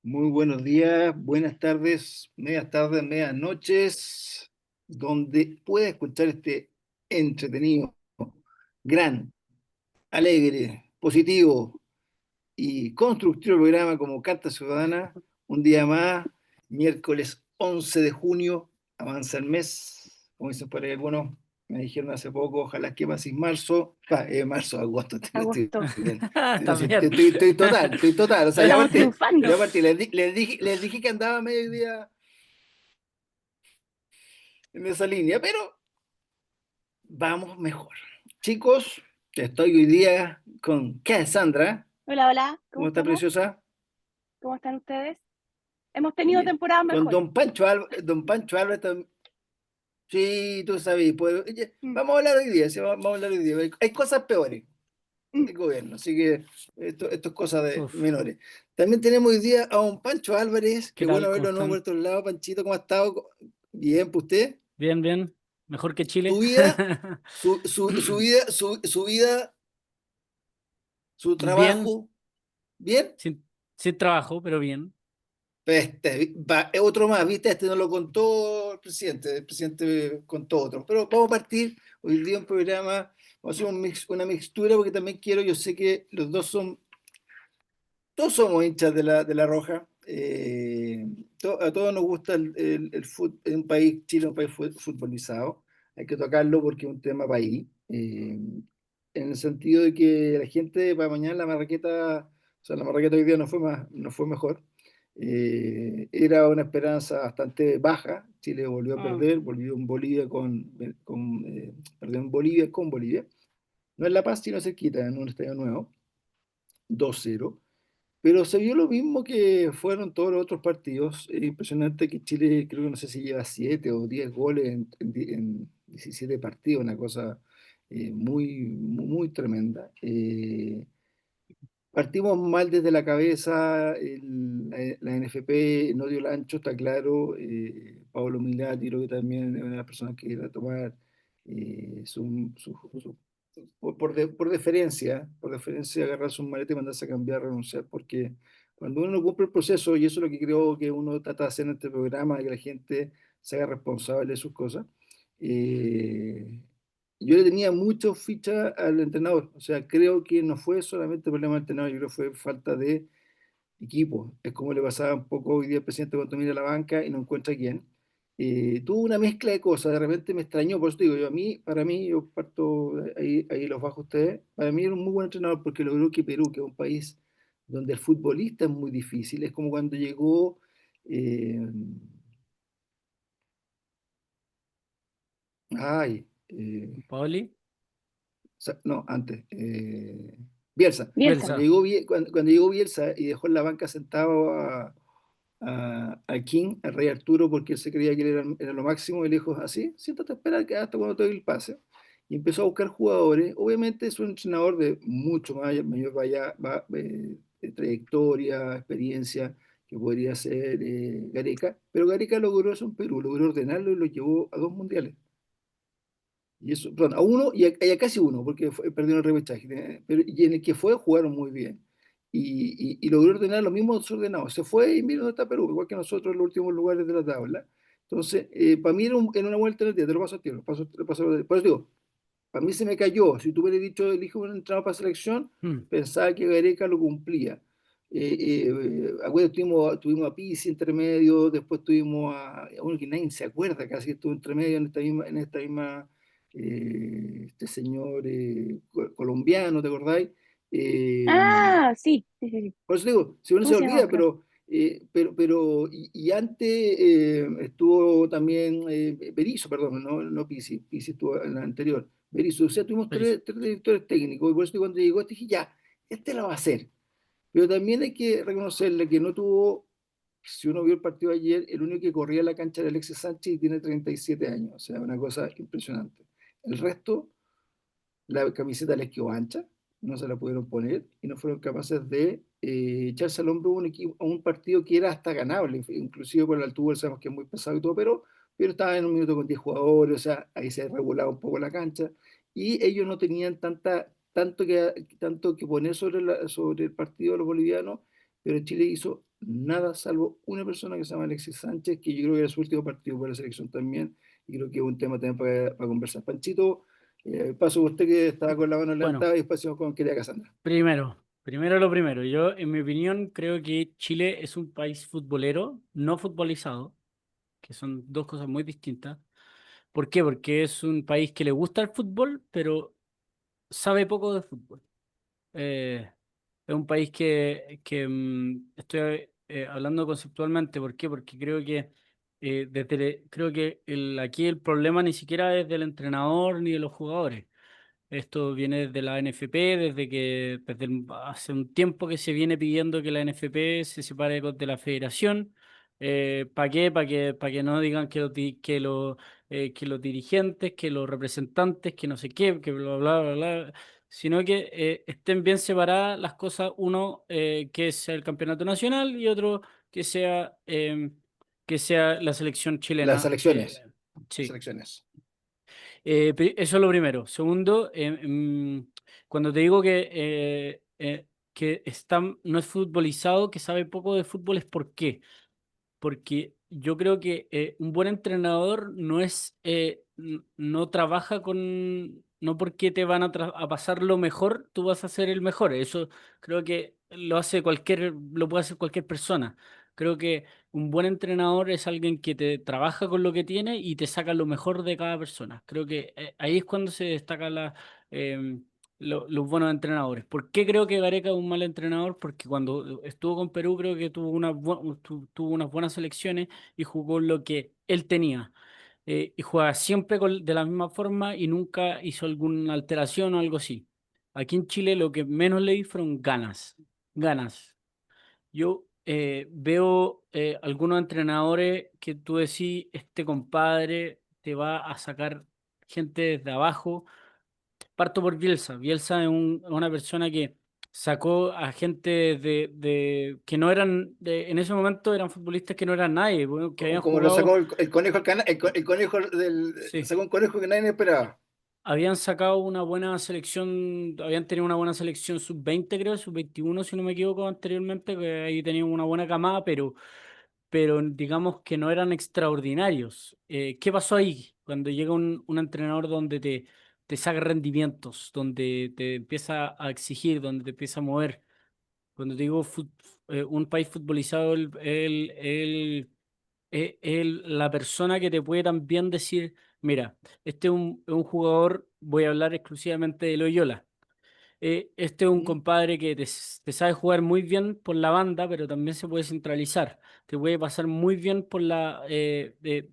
Muy buenos días, buenas tardes, medias noches, donde pueda escuchar este entretenido, gran, alegre, positivo y constructivo programa como Carta Ciudadana. Un día más, miércoles 11 de junio, avanza el mes, como dicen por ahí algunos, me dijeron hace poco, ojalá que pase marzo, marzo, agosto, Agosto. estoy bien. No, sí, También. estoy total, o sea, Estamos triunfando. ya partí, les dije que andaba medio día en esa línea, pero vamos mejor. Chicos, estoy hoy día con Cassandra. Hola, hola, ¿cómo ¿Cómo está, estamos? preciosa? ¿Cómo están ustedes? Hemos tenido Bien. temporadas Con mejores. Don Pancho Álvarez también. Sí, tú sabes, pues, oye, Mm, vamos a hablar hoy día, sí, vamos a hablar hoy día. Hay cosas peores mm. del gobierno, así que esto es cosa de Uf, menores. También tenemos hoy día a un Pancho Álvarez, ¿qué que tal? bueno ¿Cómo verlo de nuevo por están? otro lado. Panchito, ¿cómo ha estado? Bien, pues usted, Bien, bien. Mejor que Chile. su vida, su vida, su Bien, trabajo, ¿bien? sin trabajo, pero bien. Otro más, ¿viste? Este no lo contó el presidente contó otro. Pero vamos a partir hoy día un programa, vamos a hacer una mixtura porque también quiero, yo sé que los dos son, todos somos hinchas de la Roja. A todos nos gusta el fútbol, en un país, Chile es un país futbolizado, hay que tocarlo porque es un tema país. En el sentido de que la gente para mañana la marraqueta, o sea, la marraqueta hoy día no fue mejor. Era una esperanza bastante baja. Chile volvió a Mm. perder, volvió en Bolivia perdió en Bolivia con Bolivia. No en La Paz, sino cerquita, en un estadio nuevo, 2-0. Pero se vio lo mismo que fueron todos los otros partidos. Es impresionante que Chile, creo que no sé si lleva 7 o 10 goles en 17 partidos, una cosa muy tremenda. Partimos mal desde la cabeza, la NFP no dio el ancho, está claro. Pablo Milati, creo que también es una de las personas que iba a tomar su por deferencia, agarrar su maleta y mandarse a cambiar, renunciar, porque cuando uno no cumple el proceso, y eso es lo que creo que uno trata de hacer en este programa, que la gente se haga responsable de sus cosas, eh, yo le tenía mucho ficha al entrenador. O sea, creo que no fue solamente problema del entrenador, yo creo que fue falta de equipo. Es como le pasaba un poco hoy día al presidente cuando mira la banca y no encuentra quién. Tuvo una mezcla de cosas, de repente me extrañó, por eso digo, para mí, yo parto, ahí los bajo ustedes, para mí era un muy buen entrenador porque logró que Perú, que es un país donde el futbolista es muy difícil, es como cuando llegó, eh, ay, Paoli. no, antes, Bielsa. Bielsa. Cuando llegó Bielsa y dejó en la banca sentado a King, al rey Arturo, porque él se creía que él era lo máximo, y le dijo, así, siéntate a esperar que hasta cuando te doy el pase. Y empezó a buscar jugadores. Obviamente es un entrenador de mucho mayor trayectoria, experiencia, que podría ser Gareca, pero Gareca logró eso en Perú, logró ordenarlo y lo llevó a dos mundiales. Y eso, perdón, a uno y a casi uno, porque perdieron el repechaje. Pero, y en el que fue, jugaron muy bien. Y logró ordenar los mismos desordenados. Se fue y mira dónde está Perú, igual que nosotros en los últimos lugares de la tabla. Entonces, para mí era una vuelta en el día, te lo paso a ti, por eso digo, para mí se me cayó. Si tú hubieras dicho, elige un entrenador para selección, Mm. pensaba que Gareca lo cumplía. Acuérdate, tuvimos a Pizzi entre medio, después tuvimos a uno que nadie se acuerda, casi que estuvo entre medio en esta misma este señor colombiano, ¿te acordáis? Eh, Ah, sí, sí, sí, sí. por eso digo, si uno ¿Cómo se se llama? olvida, Claro. y antes estuvo también Berizzo, perdón, no Pizzi, Pizzi estuvo en la anterior, Berizzo, o sea, tuvimos Berizzo. tres directores técnicos, y por eso cuando llegó este dije, ya, este la va a hacer. Pero también hay que reconocerle que no tuvo, si uno vio el partido ayer, el único que corría la cancha era Alexis Sánchez y tiene 37 años, o sea, una cosa impresionante. El resto la camiseta les quedó ancha, no se la pudieron poner y no fueron capaces de echarse al hombro a un partido que era hasta ganable, inclusive por la altura, sabemos que es muy pesado y todo, pero estaba en un minuto con 10 jugadores, o sea, ahí se regulaba un poco la cancha y ellos no tenían tanto que poner sobre el partido de los bolivianos, pero Chile hizo nada, salvo una persona que se llama Alexis Sánchez, que yo creo que era su último partido por la selección también, y creo que es un tema también para conversar. Panchito, paso por usted que estaba con la mano Bueno, levantada y después seguimos con querida Casandra. primero lo primero. Yo, en mi opinión, creo que Chile es un país futbolero, no futbolizado, que son dos cosas muy distintas. ¿Por qué? Porque es un país que le gusta el fútbol, pero sabe poco de fútbol. Eh, es un país que estoy hablando conceptualmente. ¿Por qué? Porque creo que creo que aquí el problema ni siquiera es del entrenador ni de los jugadores. Esto viene desde la NFP, hace un tiempo que se viene pidiendo que la NFP se separe de la federación. ¿Para qué? Para que no digan que los dirigentes, que los representantes, que no sé qué, que bla, bla, bla, bla, sino que estén bien separadas las cosas, uno que sea el campeonato nacional y otro que que sea la selección Las chilena. elecciones. Las Sí. elecciones. Eso es lo primero. Segundo, cuando te digo que no es futbolizado, que sabe poco de fútbol, ¿es por qué? Porque yo creo que un buen entrenador no trabaja no porque te van a pasar lo mejor, tú vas a ser el mejor. Eso creo que lo puede hacer cualquier persona. Creo que un buen entrenador es alguien que te trabaja con lo que tiene y te saca lo mejor de cada persona. Creo que ahí es cuando se destacan los buenos entrenadores. ¿Por qué creo que Gareca es un mal entrenador? Porque cuando estuvo con Perú creo que tuvo unas buenas selecciones y jugó lo que él tenía. Y juega siempre de la misma forma y nunca hizo alguna alteración o algo así. Aquí en Chile lo que menos le di fueron ganas. Ganas. Yo veo algunos entrenadores que tú decís, este compadre te va a sacar gente desde abajo. Parto por Bielsa. Bielsa es una persona que sacó a gente que no eran, en ese momento eran futbolistas que no eran nadie, bueno, que habían Como lo jugado, sacó el conejo, el conejo sí, sacó un conejo que nadie esperaba. habían sacado una buena selección, habían tenido una buena selección sub-20 creo, sub-21 si no me equivoco anteriormente, que ahí tenían una buena camada, pero digamos que no eran extraordinarios. ¿Qué pasó ahí? Cuando llega un entrenador donde te saca rendimientos, donde te empieza a exigir, donde te empieza a mover. Cuando te digo un país futbolizado, la persona que te puede también decir, mira, este es un jugador, voy a hablar exclusivamente de Loyola. Este es un ¿Mm? compadre que te sabe jugar muy bien por la banda, pero también se puede centralizar. Te puede pasar muy bien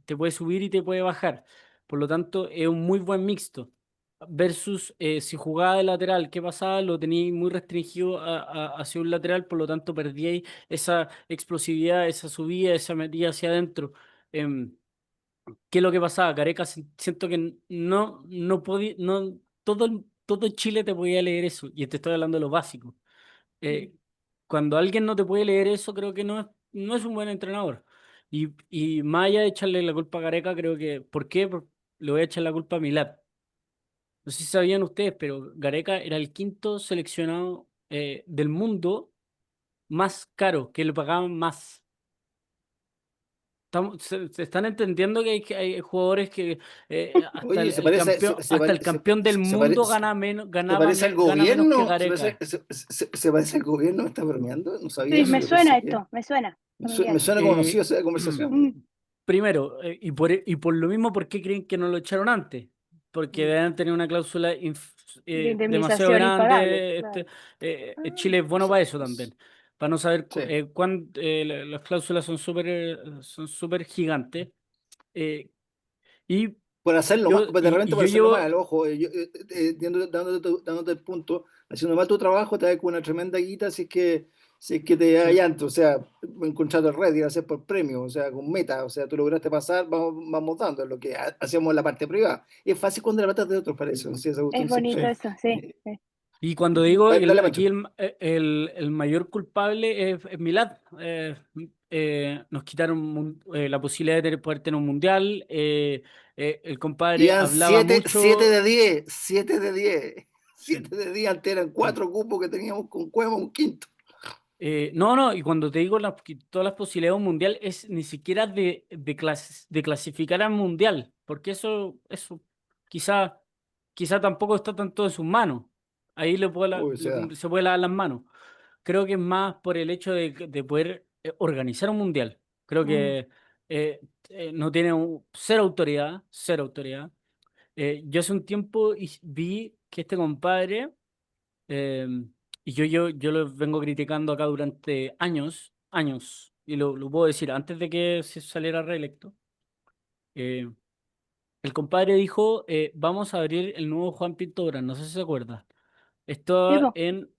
te puede subir y te puede bajar. Por lo tanto, es un muy buen mixto. Versus si jugaba de lateral, ¿qué pasaba? Lo teníais muy restringido hacia un lateral, por lo tanto perdíais esa explosividad, esa subida, esa metida hacia adentro. Em, ¿Qué es lo que pasaba? Gareca siento que no podía, no, todo Chile te podía leer eso, y te estoy hablando de lo básico. Eh, Cuando alguien no te puede leer eso, creo que no es un buen entrenador. Y más allá de echarle la culpa a Gareca, creo que, ¿por qué? Le voy a echar la culpa a Milad. No sé si sabían ustedes, pero Gareca era el quinto seleccionado del mundo más caro, que le pagaban más. Se están entendiendo que hay jugadores que Oye, hasta el campeón del mundo se parece al gana menos que gobierno, Gareca. se parece al gobierno, ¿me está bromeando? No sabía Sí, Sí, eso, sí, sí, yo sí. pensé Sí. que Sí. Me suena, me familiar. suena conocido esa conversación. Mm, Primero, y por lo mismo, ¿por qué creen que no lo echaron antes? Porque mm. deben tener una cláusula De demasiado indemnización impagable, grande. claro. Chile es bueno Sí, para eso también. Para no saber sí. las cláusulas son súper gigantes. Eh, y Por hacerlo mal, pues de repente y por yo hacerlo llevo, mal, ojo, dándote el punto, haciendo mal tu trabajo, te da con una tremenda guita si es que te da sí, llanto, o sea, un contrato de red, iba a ser por premio, o sea, con meta, o sea, tú lograste pasar, vamos dando, es lo que hacemos en la parte privada. Es fácil cuando la plata es de otros, para eso, ¿no? Sí, esa Es cuestión bonito sí. eso, sí, eh, sí. Y cuando digo, dale, aquí Pancho. el mayor culpable es Milad. Nos quitaron la posibilidad de poder tener un mundial. El compadre Iban hablaba 7 mucho. de 10 7 de 10 Sí. 7 de 10 antes eran 4 cupos que teníamos con Cueva, un quinto. No, no, y cuando te digo que todas las posibilidades de un mundial es ni siquiera de clasificar al mundial, porque eso quizá, quizá tampoco está tanto en sus manos. Ahí Uy, o sea, se puede lavar las manos. Creo que es más por el hecho de poder organizar un mundial. Creo Mm. que no tiene cero autoridad, cero autoridad. Yo hace un tiempo vi que este compadre eh, y yo lo vengo criticando acá durante años, años, y lo puedo decir, antes de que se saliera reelecto, eh, el compadre dijo, vamos a abrir el nuevo Juan Pinto Durán, no sé si se acuerda. Sí, Estaba po. en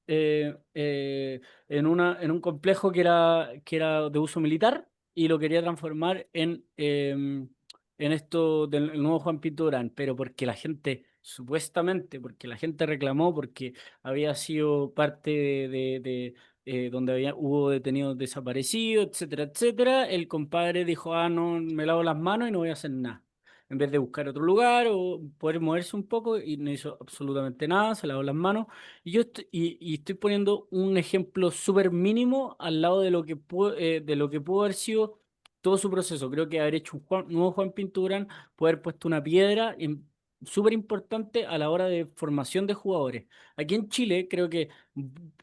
un complejo que era de uso militar y lo quería transformar en esto del el nuevo Juan Pinto Durán, pero porque la gente, supuestamente, porque la gente reclamó, porque había sido parte donde hubo detenidos desaparecidos, etcétera, etcétera, el compadre dijo, ah, no, me lavo las manos y no voy a hacer nada en vez de buscar otro lugar o poder moverse un poco y no hizo absolutamente nada, se lavó las manos. Y estoy poniendo un ejemplo súper mínimo al lado de lo que pudo haber sido todo su proceso. Creo que haber hecho un nuevo Juan Pinturán, puede haber puesto una piedra súper importante a la hora de formación de jugadores. Aquí en Chile, creo que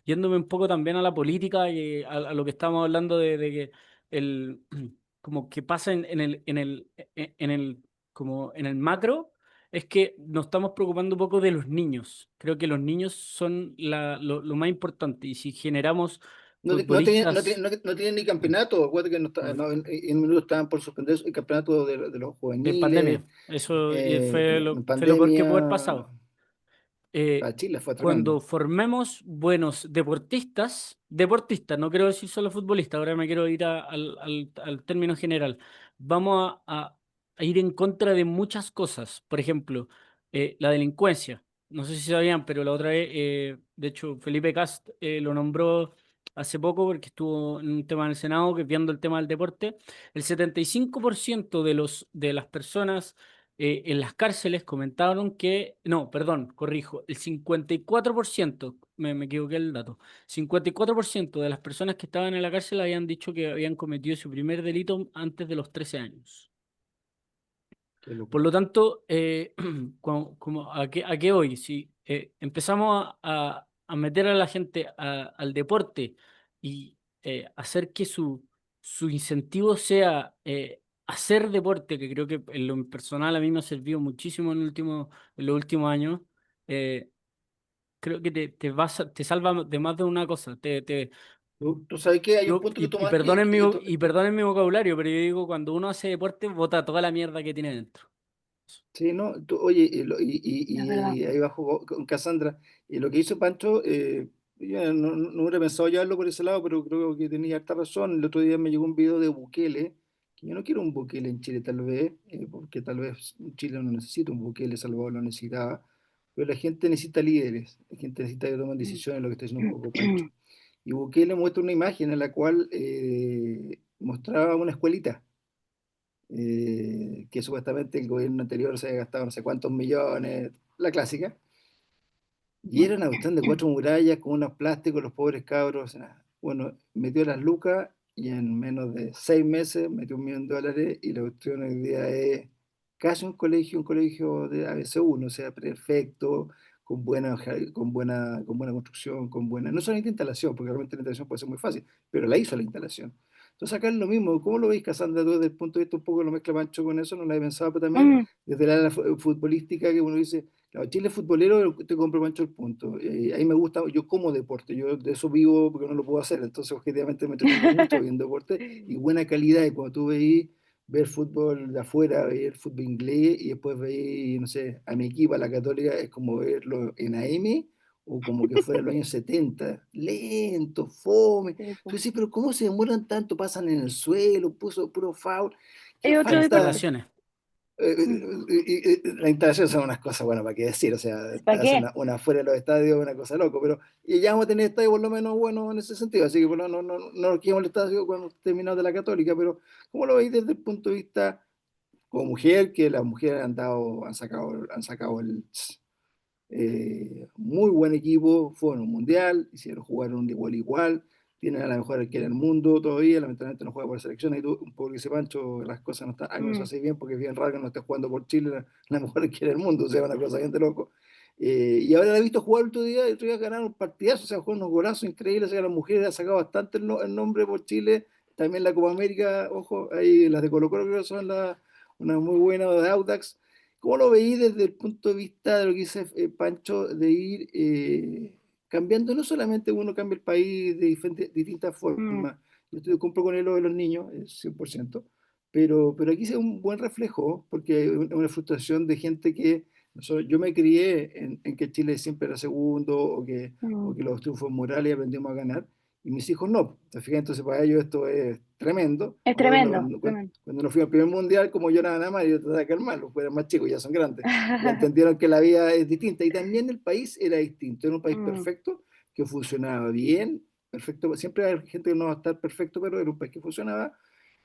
yéndome un poco también a la política y a lo que estamos hablando de que el, como que pasa en el, como en el macro es que nos estamos preocupando un poco de los niños. Creo que los niños son lo más importante y si generamos futbolistas no tienen ni campeonato. Acuérdate que no está, mm, no, en un minuto estaban por suspender el campeonato de los en juveniles, pandemia, eso en fue lo peor que puede haber pandemia. pasado. eh, Para Chile fue Cuando tremendo. formemos buenos deportistas, no quiero decir solo futbolistas, ahora me quiero ir al término general, vamos a ir en contra de muchas cosas. Por ejemplo, la delincuencia. No sé si sabían, pero la otra vez, de hecho, Felipe Cast lo nombró hace poco porque estuvo en un tema en el Senado, que viendo el tema del deporte, el 75% de las personas en las cárceles comentaron que, no, perdón, corrijo, el 54%, me equivoqué el dato, 54% de las personas que estaban en la cárcel habían dicho que habían cometido su primer delito antes de los 13 años. Qué Por lo locura. tanto, ¿a qué hoy? Si empezamos a meter a la gente al deporte y hacer que su incentivo sea hacer deporte, que creo que en lo personal a mí me ha servido muchísimo en los últimos años, eh, creo que te salva de más de una cosa. Tú sabes que hay un punto que Y tomar que, y perdonen mi vocabulario, pero yo digo, cuando uno hace deporte, bota toda la mierda que tiene dentro. sí, ¿no? Oye, Es verdad. y ahí bajo con Cassandra, y lo que hizo Pancho, yo no hubiera pensado llevarlo por ese lado, pero creo que tenía harta razón. El otro día me llegó un video de Bukele, que yo no quiero un Bukele en Chile tal vez, porque tal vez Chile no necesita un Bukele, Salvador lo necesitaba, pero la gente necesita líderes, la gente necesita que tomen decisiones, lo que está diciendo un poco Pancho. Y Bukele muestra una imagen en la cual mostraba una escuelita que supuestamente el gobierno anterior se había gastado no sé cuántos millones, la clásica, y era una cuestión de cuatro murallas con unos plásticos, los pobres cabros, nada. Bueno, metió las lucas y en menos de 6 meses metió $1 millón y la cuestión hoy día es casi un colegio de ABC1, o sea, perfecto, con buena construcción, con buena, no solamente instalación, porque realmente la instalación puede ser muy fácil, pero la hizo la instalación. Entonces acá es lo mismo, ¿cómo lo veis, Casandra, tú desde el punto de vista un poco lo mezcla Pancho con eso? No lo había pensado, pero también Mm. desde la área futbolística que uno dice, claro, Chile es futbolero, te compro Pancho el punto. Ahí me gusta, yo como deporte, yo de eso vivo porque no lo puedo hacer, entonces objetivamente me entretengo mucho viendo deporte y buena calidad. Y cuando tú veis ver fútbol de afuera, ver fútbol inglés y después veis, no sé, a mi equipo, a la Católica, es como verlo en AM o como que fuera en los años 70, lento, fome. Sí, Tú po. dices, pero ¿cómo se demoran tanto? Pasan en el suelo, puso puro foul. ¿Qué Es Las otro falta? deporte. instalaciones. Mm. La instalación son unas cosas, bueno, para qué decir, o sea, ¿Para hace qué? una fuera de los estadios, una cosa loco, pero y ya vamos a tener estadios por lo menos buenos en ese sentido, así que bueno, no nos quedamos el estadio cuando terminamos de la Católica, pero ¿cómo lo veis desde el punto de vista como mujer, que las mujeres han sacado el muy buen equipo, fueron un mundial, hicieron jugar un igual igual, tienen a la mejor arquera del mundo todavía, lamentablemente no juega por selección, y tú, un poco dice Pancho, las cosas no están, algo no se hace bien, porque es bien raro que no esté jugando por Chile la mejor arquera del mundo, o sea, una cosa bien de loco. Y ahora la he visto jugar el otro día ganaron un partidazo, o sea, jugó unos golazos increíbles, o sea, las mujeres han sacado bastante el nombre por Chile, también la Copa América, ojo, ahí las de Colo Colo creo que son una muy buena de Audax. ¿Cómo lo veí desde el punto de vista de lo que dice Pancho, de ir cambiando? No solamente uno cambia el país de distintas Mm, formas, yo estoy, compro con él lo de los niños, 100%, pero aquí se ve un buen reflejo, porque es una frustración de gente que yo me crié en que Chile siempre era segundo o mm. que los triunfos morales aprendimos a ganar, y mis hijos no. ¿Te fijas? Entonces para ellos esto es tremendo. Es Ahora tremendo, tremendo. cuando nos fuimos al primer mundial, como yo nada más, yo trataba de calmarlos, pues eran más chicos, ya son grandes. Ya entendieron que la vida es distinta y también el país era distinto, era un país Mm, perfecto, que funcionaba bien, perfecto, siempre hay gente que no va a estar perfecto, pero era un país que funcionaba.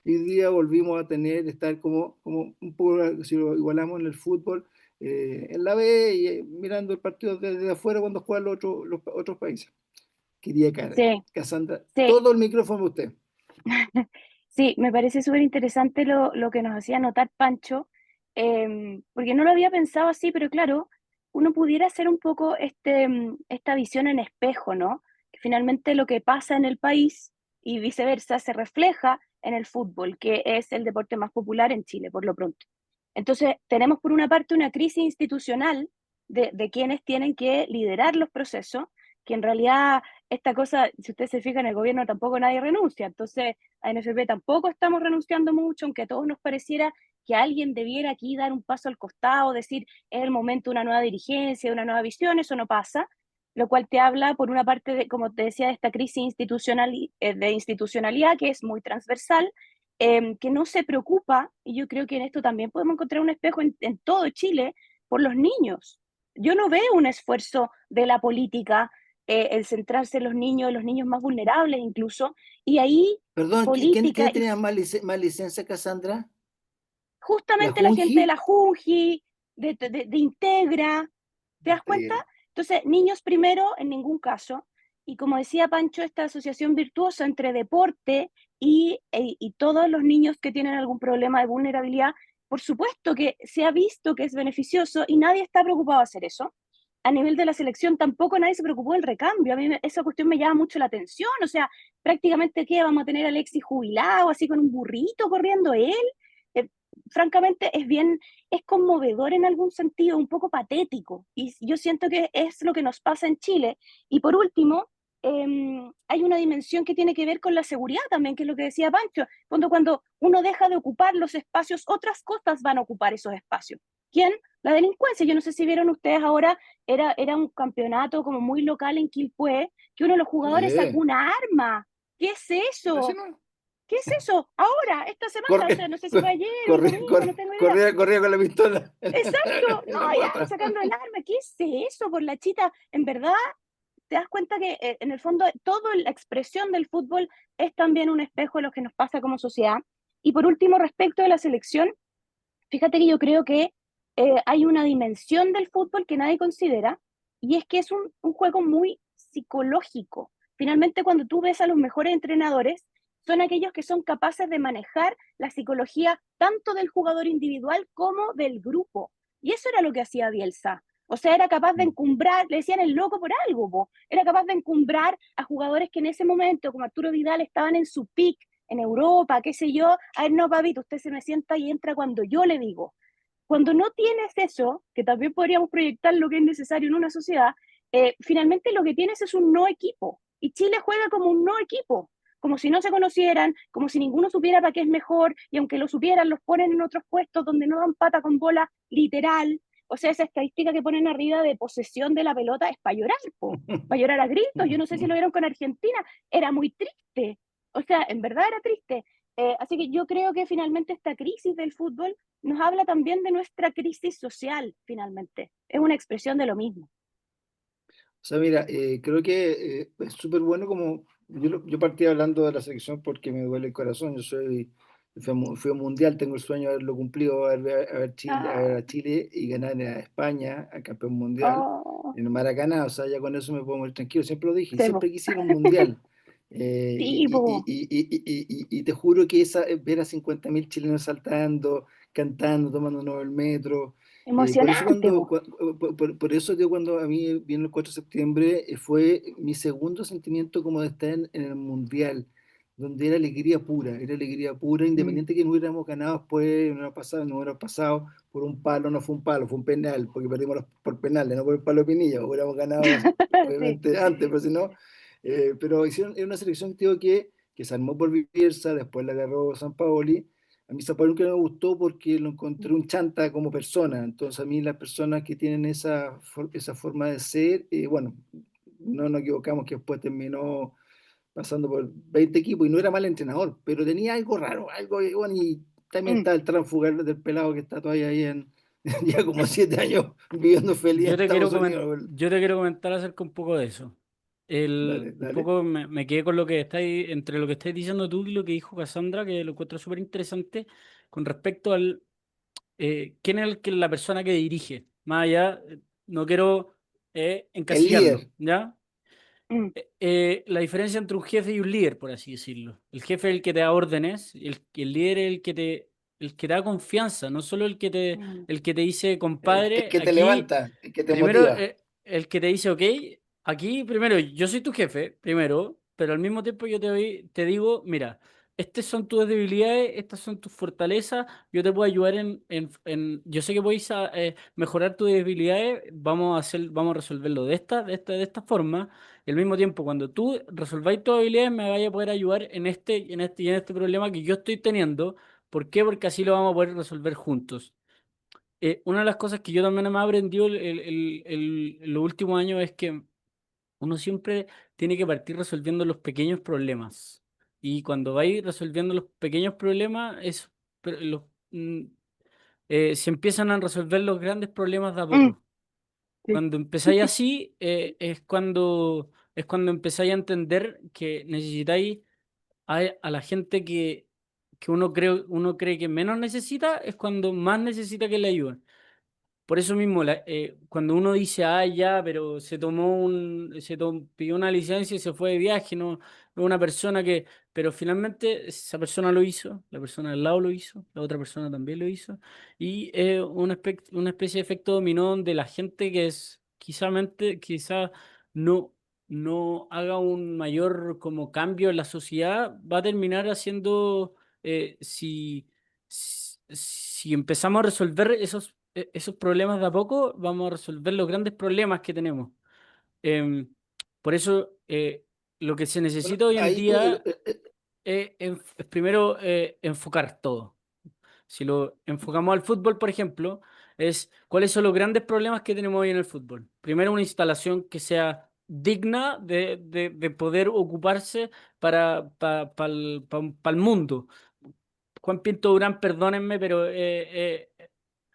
Y hoy día volvimos a estar como un poco, si lo igualamos en el fútbol, en la B y mirando el partido desde afuera cuando juegan los otros países. Quería sí, Cassandra, sí. todo el micrófono de usted. Sí, me parece súper interesante lo que nos hacía notar Pancho, porque no lo había pensado así, pero claro, uno pudiera hacer un poco esta visión en espejo, ¿no? Que finalmente lo que pasa en el país y viceversa se refleja en el fútbol, que es el deporte más popular en Chile, por lo pronto. Entonces, tenemos por una parte una crisis institucional de quienes tienen que liderar los procesos, que en realidad esta cosa, si usted se fija en el gobierno, tampoco nadie renuncia, entonces a NFP tampoco estamos renunciando mucho, aunque a todos nos pareciera que alguien debiera aquí dar un paso al costado, decir es el momento de una nueva dirigencia, de una nueva visión, eso no pasa, lo cual te habla, por una parte, de, como te decía, de esta crisis de institucionalidad que es muy transversal, que no se preocupa, y yo creo que en esto también podemos encontrar un espejo en todo Chile, por los niños. Yo no veo un esfuerzo de la política, el centrarse en los niños más vulnerables incluso, y ahí Perdón, política ¿quién y tenía más licencia, Cassandra? ¿La justamente la gente de Junji? la Junji, de Integra, ¿te das Está cuenta? bien. Entonces, niños primero en ningún caso, y como decía Pancho, esta asociación virtuosa entre deporte y todos los niños que tienen algún problema de vulnerabilidad, por supuesto que se ha visto que es beneficioso y nadie está preocupado de hacer eso. A nivel de la selección tampoco nadie se preocupó del recambio. A mí esa cuestión me llama mucho la atención. O sea, prácticamente, ¿qué? Vamos a tener a Alexis jubilado, así con un burrito corriendo él. Eh, Francamente, es conmovedor en algún sentido, un poco patético. Y yo siento que es lo que nos pasa en Chile. Y por último, hay una dimensión que tiene que ver con la seguridad también, que es lo que decía Pancho. Cuando uno deja de ocupar los espacios, otras cosas van a ocupar esos espacios. ¿Quién? La delincuencia. Yo no sé si vieron ustedes ahora, era un campeonato como muy local en Quilpué, que uno de los jugadores sacó Sí. una arma. ¿Qué es Así eso? no. ¿Qué es eso? Ahora, esta semana, o sea, Corre, no sé si fue ayer o el corre, domingo, no corre, tengo idea. corría con la pistola Exacto, en la no, ya guata. sacando el arma, ¿qué es eso por la chita? En verdad, te das cuenta que en el fondo toda la expresión del fútbol es también un espejo de lo que nos pasa como sociedad. Y por último, respecto de la selección, fíjate que yo creo que hay una dimensión del fútbol que nadie considera, y es que es un juego muy psicológico. Finalmente, cuando tú ves a los mejores entrenadores, son aquellos que son capaces de manejar la psicología tanto del jugador individual como del grupo. Y eso era lo que hacía Bielsa. O sea, era capaz de encumbrar, le decían el loco por algo, po. Era capaz de encumbrar a jugadores que en ese momento, como Arturo Vidal, estaban en su pick en Europa, qué sé yo. A ver, no, papito, usted se me sienta y entra cuando yo le digo. Cuando no tienes eso, que también podríamos proyectar lo que es necesario en una sociedad, finalmente lo que tienes es un no equipo. Y Chile juega como un no equipo, como si no se conocieran, como si ninguno supiera para qué es mejor, y aunque lo supieran, los ponen en otros puestos donde no dan pata con bola, literal. O sea, esa estadística que ponen arriba de posesión de la pelota es para llorar, po, para llorar a gritos. Yo no sé si lo vieron con Argentina, era muy triste. O sea, en verdad era triste. Así que yo creo que finalmente esta crisis del fútbol nos habla también de nuestra crisis social, finalmente. Es una expresión de lo mismo. O sea, mira, creo que es súper bueno como yo partí hablando de la selección porque me duele el corazón. Fui a un mundial, tengo el sueño de haberlo cumplido, a ver Ah, a Chile y ganar a España, al campeón mundial, oh, en el Maracaná. O sea, ya con eso me puedo morir tranquilo. Siempre lo dije y sebo. siempre quise ir a un mundial. Sí, po, Y te juro que ver a 50.000 chilenos saltando, cantando, tomándonos el metro. Por eso emocionante, po. por eso que cuando a mí viene el 4 de septiembre, fue mi segundo sentimiento como de estar en el Mundial, donde era alegría pura, Mm, independiente que no hubiéramos ganado después, no hubiera pasado por un palo, no fue un palo, fue un penal, porque perdimos por penales, no por el palo de Pinilla, hubiéramos ganado sí. obviamente antes, pero si no, pero hicieron, era una selección tío, que se armó por Bielsa, después la agarró Sampaoli. A mí Sampaoli nunca me gustó porque lo encontré un chanta como persona. Entonces a mí las personas que tienen esa forma de ser, bueno, no nos equivocamos que después terminó pasando por 20 equipos y no era mal entrenador, pero tenía algo raro, algo, bueno, y también Mm, está el transfugar del pelado que está todavía ahí ya como 7 años viviendo feliz en Yo te quiero Estados Unidos. yo te quiero comentar acerca un poco de eso. Dale, Un dale. poco me quedé con lo que estáis, entre lo que estáis diciendo tú y lo que dijo Cassandra, que lo encuentro súper interesante con respecto al quién es la persona que dirige. Más allá, no quiero El encasillarlo, líder, ¿ya? mm, La diferencia entre un jefe y un líder, por así decirlo. El jefe es el que te da órdenes, el líder es el que te da confianza, no solo mm, el que te dice, el compadre, que te aquí, levanta, el que te primero, motiva. el que te dice, ok, aquí, primero, yo soy tu jefe, primero, pero al mismo tiempo te digo, mira, estas son tus debilidades, estas son tus fortalezas, yo te puedo ayudar yo sé que podéis mejorar tus debilidades, vamos a resolverlo de esta forma. Y al mismo tiempo, cuando tú resolváis tus habilidades, me vaya a poder ayudar y en este problema que yo estoy teniendo. ¿Por qué? Porque así lo vamos a poder resolver juntos. Una de las cosas que yo también me he aprendido en los últimos años es que uno siempre tiene que partir resolviendo los pequeños problemas. Y cuando vais resolviendo los pequeños problemas, pero se empiezan a resolver los grandes problemas de a mm, poco. sí. Cuando empezáis así, es cuando empezáis a entender que necesitáis a la gente que uno cree que menos necesita, es cuando más necesita que le ayuden. Por eso mismo, cuando uno dice, ah, ya, pero pidió una licencia y se fue de viaje, no, no una persona pero finalmente esa persona lo hizo, la persona al lado lo hizo, la otra persona también lo hizo, y una especie de efecto dominó donde la gente que quizá no, no haga un mayor como cambio en la sociedad, va a terminar haciendo, si empezamos a resolver esos problemas de a poco, vamos a resolver los grandes problemas que tenemos. Em, por eso, lo que se Bueno, necesita hoy en ahí tú, día es primero enfocar todo. Si lo enfocamos al fútbol, por ejemplo, es cuáles son los grandes problemas que tenemos hoy en el fútbol. Primero, una instalación que sea digna de poder ocuparse para el mundo. Juan Pinto Durán, perdónenme, pero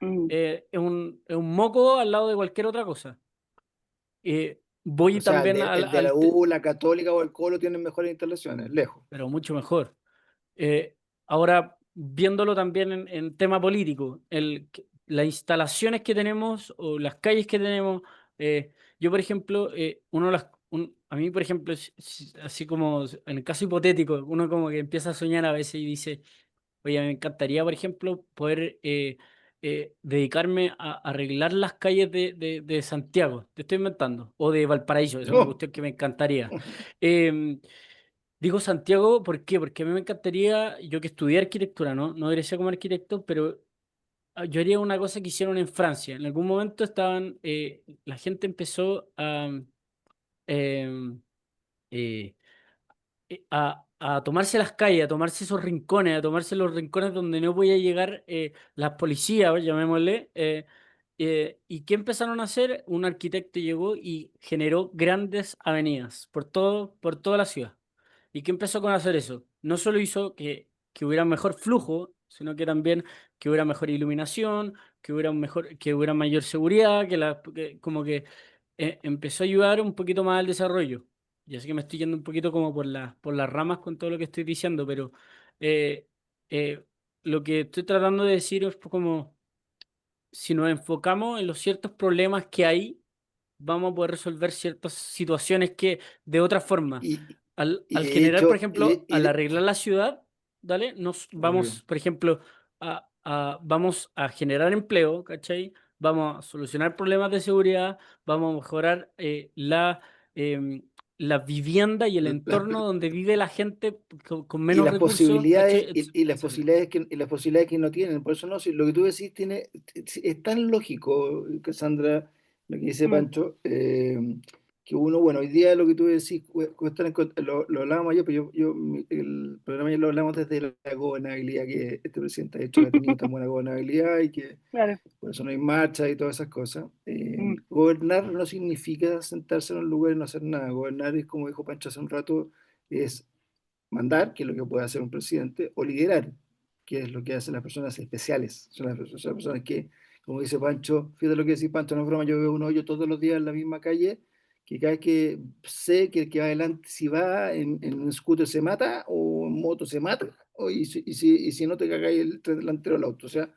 Mm, es un moco al lado de cualquier otra cosa. o Voy sea, también el de la U, la Católica o el Colo tienen mejores instalaciones, lejos. pero mucho mejor. Ahora, viéndolo también en tema político, las instalaciones que tenemos o las calles que tenemos, yo, por ejemplo, a mí, por ejemplo, así como en el caso hipotético, uno como que empieza a soñar a veces y dice, oye, me encantaría, por ejemplo, poder dedicarme a arreglar las calles de Santiago, te estoy inventando, o de Valparaíso, esa es una No. cuestión que me encantaría. Em, Digo Santiago, ¿por qué? Porque a mí me encantaría, yo que estudié arquitectura, ¿no? No egresé como arquitecto, pero yo haría una cosa que hicieron en Francia. En algún momento la gente empezó em, eh, a tomarse las calles, a tomarse esos rincones, a tomarse los rincones donde no podía llegar las policías, llamémosle. ¿Y qué empezaron a hacer? Un arquitecto llegó y generó grandes avenidas por toda la ciudad. ¿Y qué empezó con hacer eso? No solo hizo que hubiera mejor flujo, sino que también que hubiera mejor iluminación, que hubiera mayor seguridad, como que empezó a ayudar un poquito más al desarrollo. Ya sé que me estoy yendo un poquito como por las ramas con todo lo que estoy diciendo, pero eh, eh, lo que estoy tratando de decir es como si nos enfocamos en los ciertos problemas que hay, vamos a poder resolver ciertas situaciones que de otra forma. al Y de generar, por hecho, ejemplo, y al de- arreglar la ciudad, ¿dale? Nos obvio. vamos, por ejemplo, vamos a generar empleo, ¿cachai? Vamos a solucionar problemas de seguridad, vamos a mejorar em, la vivienda y el Las, entorno donde vive la gente con y menos las recursos, ¿cachai? posibilidades y las Etcétera. posibilidades que y las posibilidades que no tienen. Por eso no, si lo que tú decís tiene es tan lógico, Cassandra, lo que dice Mm, Pancho, que uno, bueno, hoy día lo que tú decís lo hablábamos ayer, pero el programa ya lo hablamos desde la gobernabilidad que este presidente ha hecho, que ha tenido tan buena gobernabilidad y que claro. por eso no hay marcha y todas esas cosas. Mm, Gobernar no significa sentarse en un lugar y no hacer nada. Gobernar es, como dijo Pancho hace un rato, es mandar, que es lo que puede hacer un presidente, o liderar, que es lo que hacen las personas especiales. Son las personas que, como dice Pancho, fíjate lo que dice Pancho, no es broma, yo veo un hoyo todos los días en la misma calle, que cada vez que sé que el que va adelante, si va en un scooter se mata, o en moto se mata, y si no te cagáis el tren delantero del auto. O sea,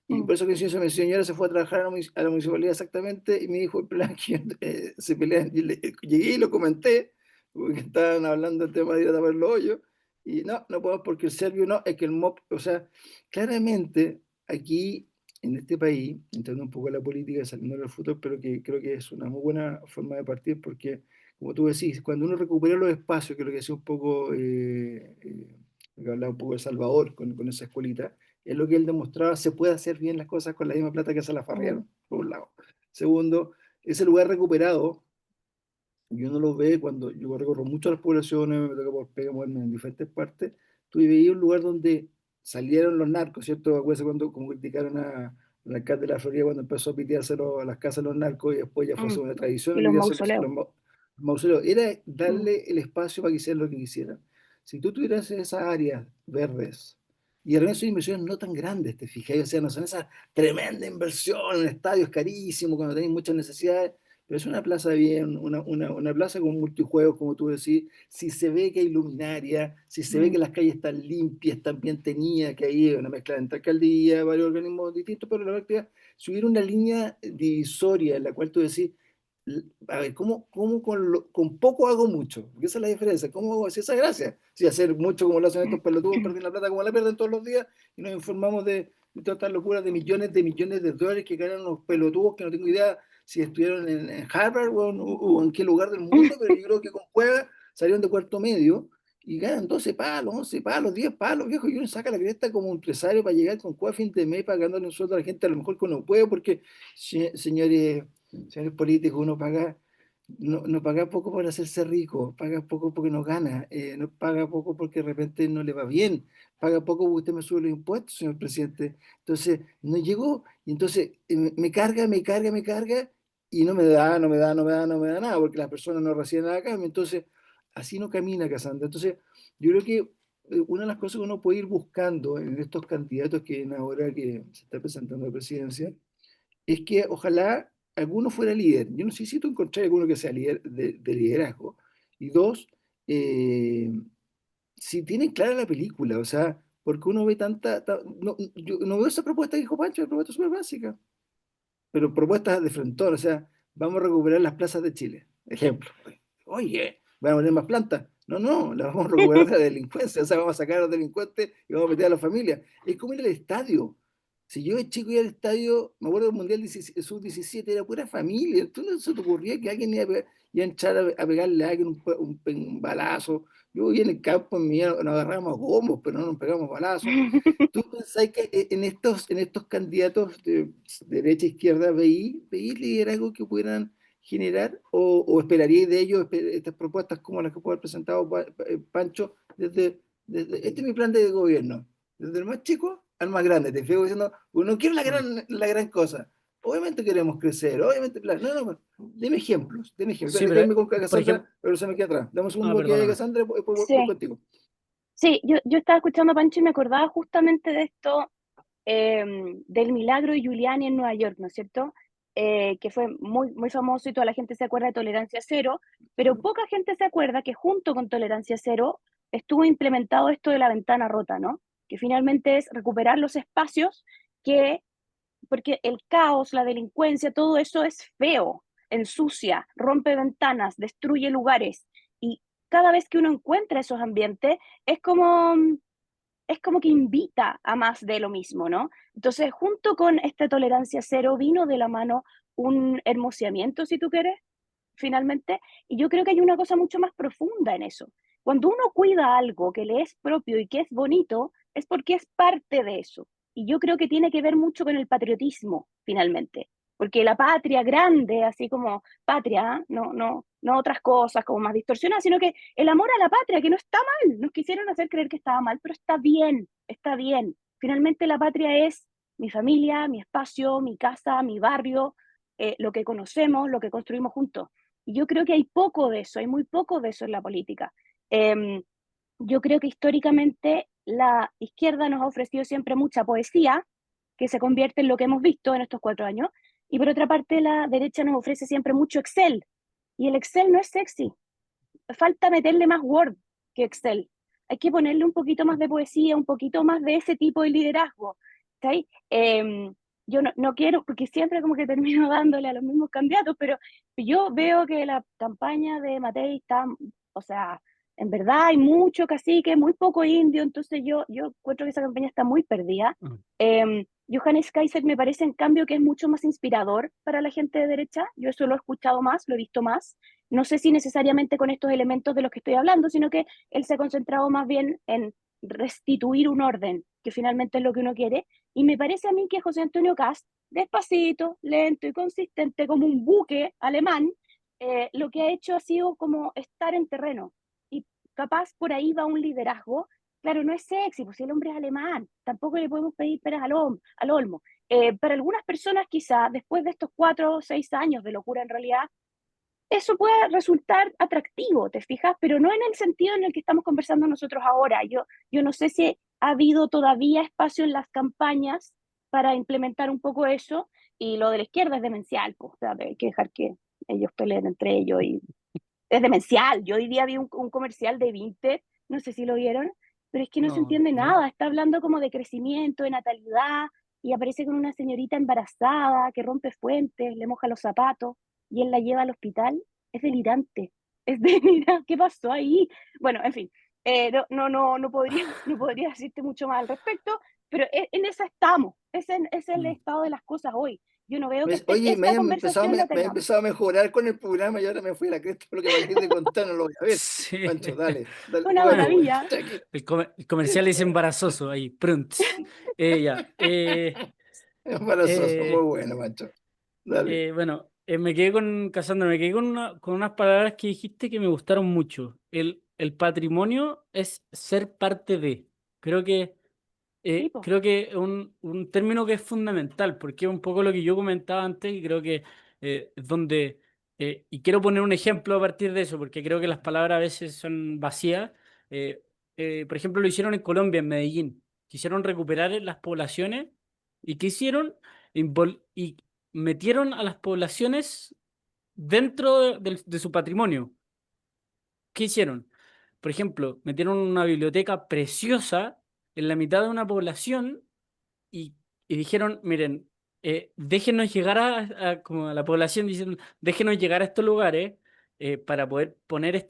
y mm, por eso que mi señora se fue a trabajar a la municipalidad exactamente y me dijo el plan que se pelean. Llegué y lo comenté, porque estaban hablando del tema de ir a tapar los hoyos. Y no, no podemos porque el serbio no, es que el MOP, o sea, claramente aquí en este país, entrando un poco en la política, saliendo del fútbol, pero que creo que es una muy buena forma de partir porque, como tú decís, cuando uno recupera los espacios, que es lo que decía un poco, lo que hablaba un poco de Salvador con esa escuelita, es lo que él demostraba, se puede hacer bien las cosas con la misma plata que se la mm, farrearon, por un lado. Segundo, ese lugar recuperado, y uno lo ve cuando yo recorro mucho las poblaciones, me toca por pega moverme en diferentes partes, tú veías un lugar donde salieron los narcos, ¿cierto? Acuérdense cuando como criticaron al alcalde de la Florida cuando empezó a piteárselo a las casas de los narcos y después ya fue mm. una tradición Y el los piteárselo mausoleos. los mausoleos. Era Mm, darle el espacio para que hicieran lo que quisieran. Si tú tuvieras esas áreas verdes, y realmente son inversiones no tan grandes, te fijas, o sea, no son esas tremenda inversión en estadios carísimos cuando tenéis muchas necesidades, pero es una plaza bien, una plaza con multijuegos, como tú decís, si se ve que hay luminaria, si se ve mm, que las calles están limpias, están bien tenidas, que hay una mezcla entre alcaldía, varios organismos distintos, pero la verdad, si hubiera una línea divisoria en la cual tú decís, a ver, ¿cómo con poco hago mucho? Porque esa es la diferencia. ¿Cómo hago si esa es gracia? Si hacer mucho como lo hacen estos pelotudos, perder la plata como la pierden todos los días y nos informamos de todas estas locuras de millones de dólares que ganan los pelotudos que no tengo idea si estuvieron en Harvard o en qué lugar del mundo, pero yo creo que con Cueva salieron de cuarto medio y ganan 12 palos, 11 palos, 10 palos, viejo, y uno saca la cresta como empresario para llegar con Cueva a fin de mes pagándole un sueldo a la gente a lo mejor que no puede, porque señores políticos, uno paga, no paga poco por hacerse rico, paga poco porque no gana, no paga poco porque de repente no le va bien, paga poco porque usted me sube los impuestos, señor presidente. Entonces, no llegó, y entonces me carga, y no me da nada, porque las personas no reciben nada a cambio. Entonces, así no camina Casandra. Entonces, yo creo que una de las cosas que uno puede ir buscando en estos candidatos que vienen ahora que se está presentando a la presidencia, es que ojalá alguno fuera líder. Yo no sé si tú encontrás alguno que sea líder de liderazgo. Y dos, eh, si tienen clara la película, o sea, porque uno ve no, yo no veo esa propuesta que dijo Pancho, es propuesta súper básica, pero propuestas de frentón, o sea, vamos a recuperar las plazas de Chile, ejemplo. Oye, ¿van a poner más plantas? No, no, las vamos a recuperar de la delincuencia, o sea, vamos a sacar a los delincuentes y vamos a meter a la familia. Es como ir al estadio. Si yo de chico iba al estadio, me acuerdo del Mundial Sub-17, era pura familia. ¿Tú no se te ocurría que alguien iba a entrar a pegarle a alguien un balazo? Yo vivía en el campo, en mi vida nos agarrábamos gomos, pero no nos pegamos balazos. ¿Tú pensás que en estos candidatos de derecha e izquierda veí liderazgo que pudieran generar o esperaríais de ellos estas propuestas como las que puede haber presentado Pancho este es mi plan de gobierno, desde el más chico al más grande, te fijo diciendo, "Pues no quiero Mm. la gran cosa, obviamente queremos crecer, obviamente, no, deme ejemplos, Sí, pero, déjeme con por Cassandra, ejemplo, pero se me queda atrás, dame un segundo que haya perdóname. Cassandra, después voy sí, contigo. sí, yo estaba escuchando a Pancho y me acordaba justamente de esto, del milagro de Giuliani en Nueva York, ¿no es cierto? Que fue muy, muy famoso y toda la gente se acuerda de Tolerancia Cero, pero poca gente se acuerda que junto con Tolerancia Cero estuvo implementado esto de la ventana rota, ¿no? Que finalmente es recuperar los espacios que, porque el caos, la delincuencia, todo eso es feo, ensucia, rompe ventanas, destruye lugares. Y cada vez que uno encuentra esos ambientes, es como, es como que invita a más de lo mismo, ¿no? Entonces, junto con esta tolerancia cero, vino de la mano un hermoseamiento, si tú quieres, finalmente, y yo creo que hay una cosa mucho más profunda en eso. Cuando uno cuida algo que le es propio y que es bonito, es porque es parte de eso. Y yo creo que tiene que ver mucho con el patriotismo, finalmente. Porque la patria grande, así como patria, no otras cosas como más distorsionadas, sino que el amor a la patria, que no está mal, nos quisieron hacer creer que estaba mal, pero está bien, está bien. Finalmente la patria es mi familia, mi espacio, mi casa, mi barrio, lo que conocemos, lo que construimos juntos. Y yo creo que hay poco de eso, hay muy poco de eso en la política. Eh, yo creo que históricamente la izquierda nos ha ofrecido siempre mucha poesía, que se convierte en lo que hemos visto en estos 4 años, y por otra parte la derecha nos ofrece siempre mucho Excel, y el Excel no es sexy, falta meterle más Word que Excel. Hay que ponerle un poquito más de poesía, un poquito más de ese tipo de liderazgo. ¿Sí? Yo no quiero, porque siempre como que termino dándole a los mismos candidatos, pero yo veo que la campaña de Matei está, o sea, en verdad hay mucho cacique, muy poco indio, entonces yo encuentro que esa campaña está muy perdida. Mm. Johannes Kaiser me parece en cambio que es mucho más inspirador para la gente de derecha, yo eso lo he escuchado más, lo he visto más, no sé si necesariamente con estos elementos de los que estoy hablando, sino que él se ha concentrado más bien en restituir un orden, que finalmente es lo que uno quiere, y me parece a mí que José Antonio Kast, despacito, lento y consistente, como un buque alemán, lo que ha hecho ha sido como estar en terreno, y capaz por ahí va un liderazgo. Claro, no es sexy, pues si el hombre es alemán, tampoco le podemos pedir peras al olmo. Para algunas personas quizá, después de estos 4 o 6 años de locura en realidad, eso puede resultar atractivo, ¿te fijas? Pero no en el sentido en el que estamos conversando nosotros ahora. Yo no sé si ha habido todavía espacio en las campañas para implementar un poco eso, y lo de la izquierda es demencial, pues, o sea, hay que dejar que ellos peleen entre ellos, y es demencial. Yo hoy día vi un comercial de Vinted, no sé si lo vieron, pero es que no se No, entiende no. nada, está hablando como de crecimiento, de natalidad, y aparece con una señorita embarazada que rompe fuentes, le moja los zapatos, y él la lleva al hospital. Es delirante, es delirante. ¿Qué pasó ahí? Bueno, en fin, no podría decirte mucho más al respecto, pero en esa estamos, es el Mm. estado de las cosas hoy. Yo no veo que Oye, esta me conversación la he tengamos. empezado a mejorar con el programa y ahora me fui a la cresta por lo que me acabas de contar, no lo voy a ver. Sí. Pancho, dale, dale Una luego, güey. maravilla. El comercial es embarazoso ahí, prunt. Ya. Embarazoso, muy Eh, bueno, Pancho. Dale. bueno, me quedé con, Casandra, me quedé con unas palabras que dijiste que me gustaron mucho. El patrimonio es ser parte de. Creo que Tipo. creo que es un término que es fundamental, porque es un poco lo que yo comentaba antes y creo que es donde, y quiero poner un ejemplo a partir de eso, porque creo que las palabras a veces son vacías. Eh, por ejemplo, lo hicieron en Colombia, en Medellín. Quisieron recuperar las poblaciones y ¿qué hicieron? Y metieron a las poblaciones dentro de su patrimonio. ¿Qué hicieron? Por ejemplo, metieron una biblioteca preciosa en la mitad de una población y, y dijeron, miren, déjenos llegar como a la población diciendo, déjenos llegar a estos lugares para poder poner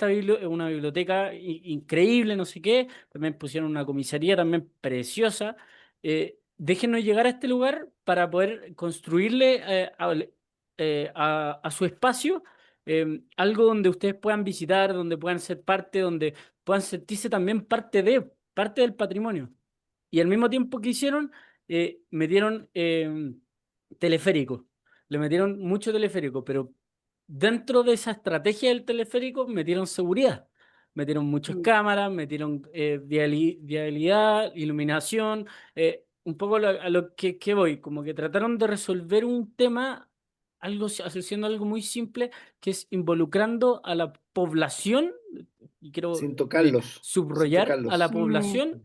una biblioteca increíble, no sé qué. También pusieron una comisaría también preciosa. Déjenos llegar a este lugar para poder construirle a su espacio algo donde ustedes puedan visitar, donde puedan ser parte, donde puedan sentirse también parte del patrimonio. Y al mismo tiempo que hicieron, metieron teleférico. Le metieron mucho teleférico, pero dentro de esa estrategia del teleférico metieron seguridad. Metieron muchas Mm. cámaras, metieron vialidad, iluminación, un poco a lo que voy, como que trataron de resolver un tema, haciendo algo muy simple, que es involucrando a la población, y quiero Sin tocarlos, sin subrayar a la tocarlos. Mm. población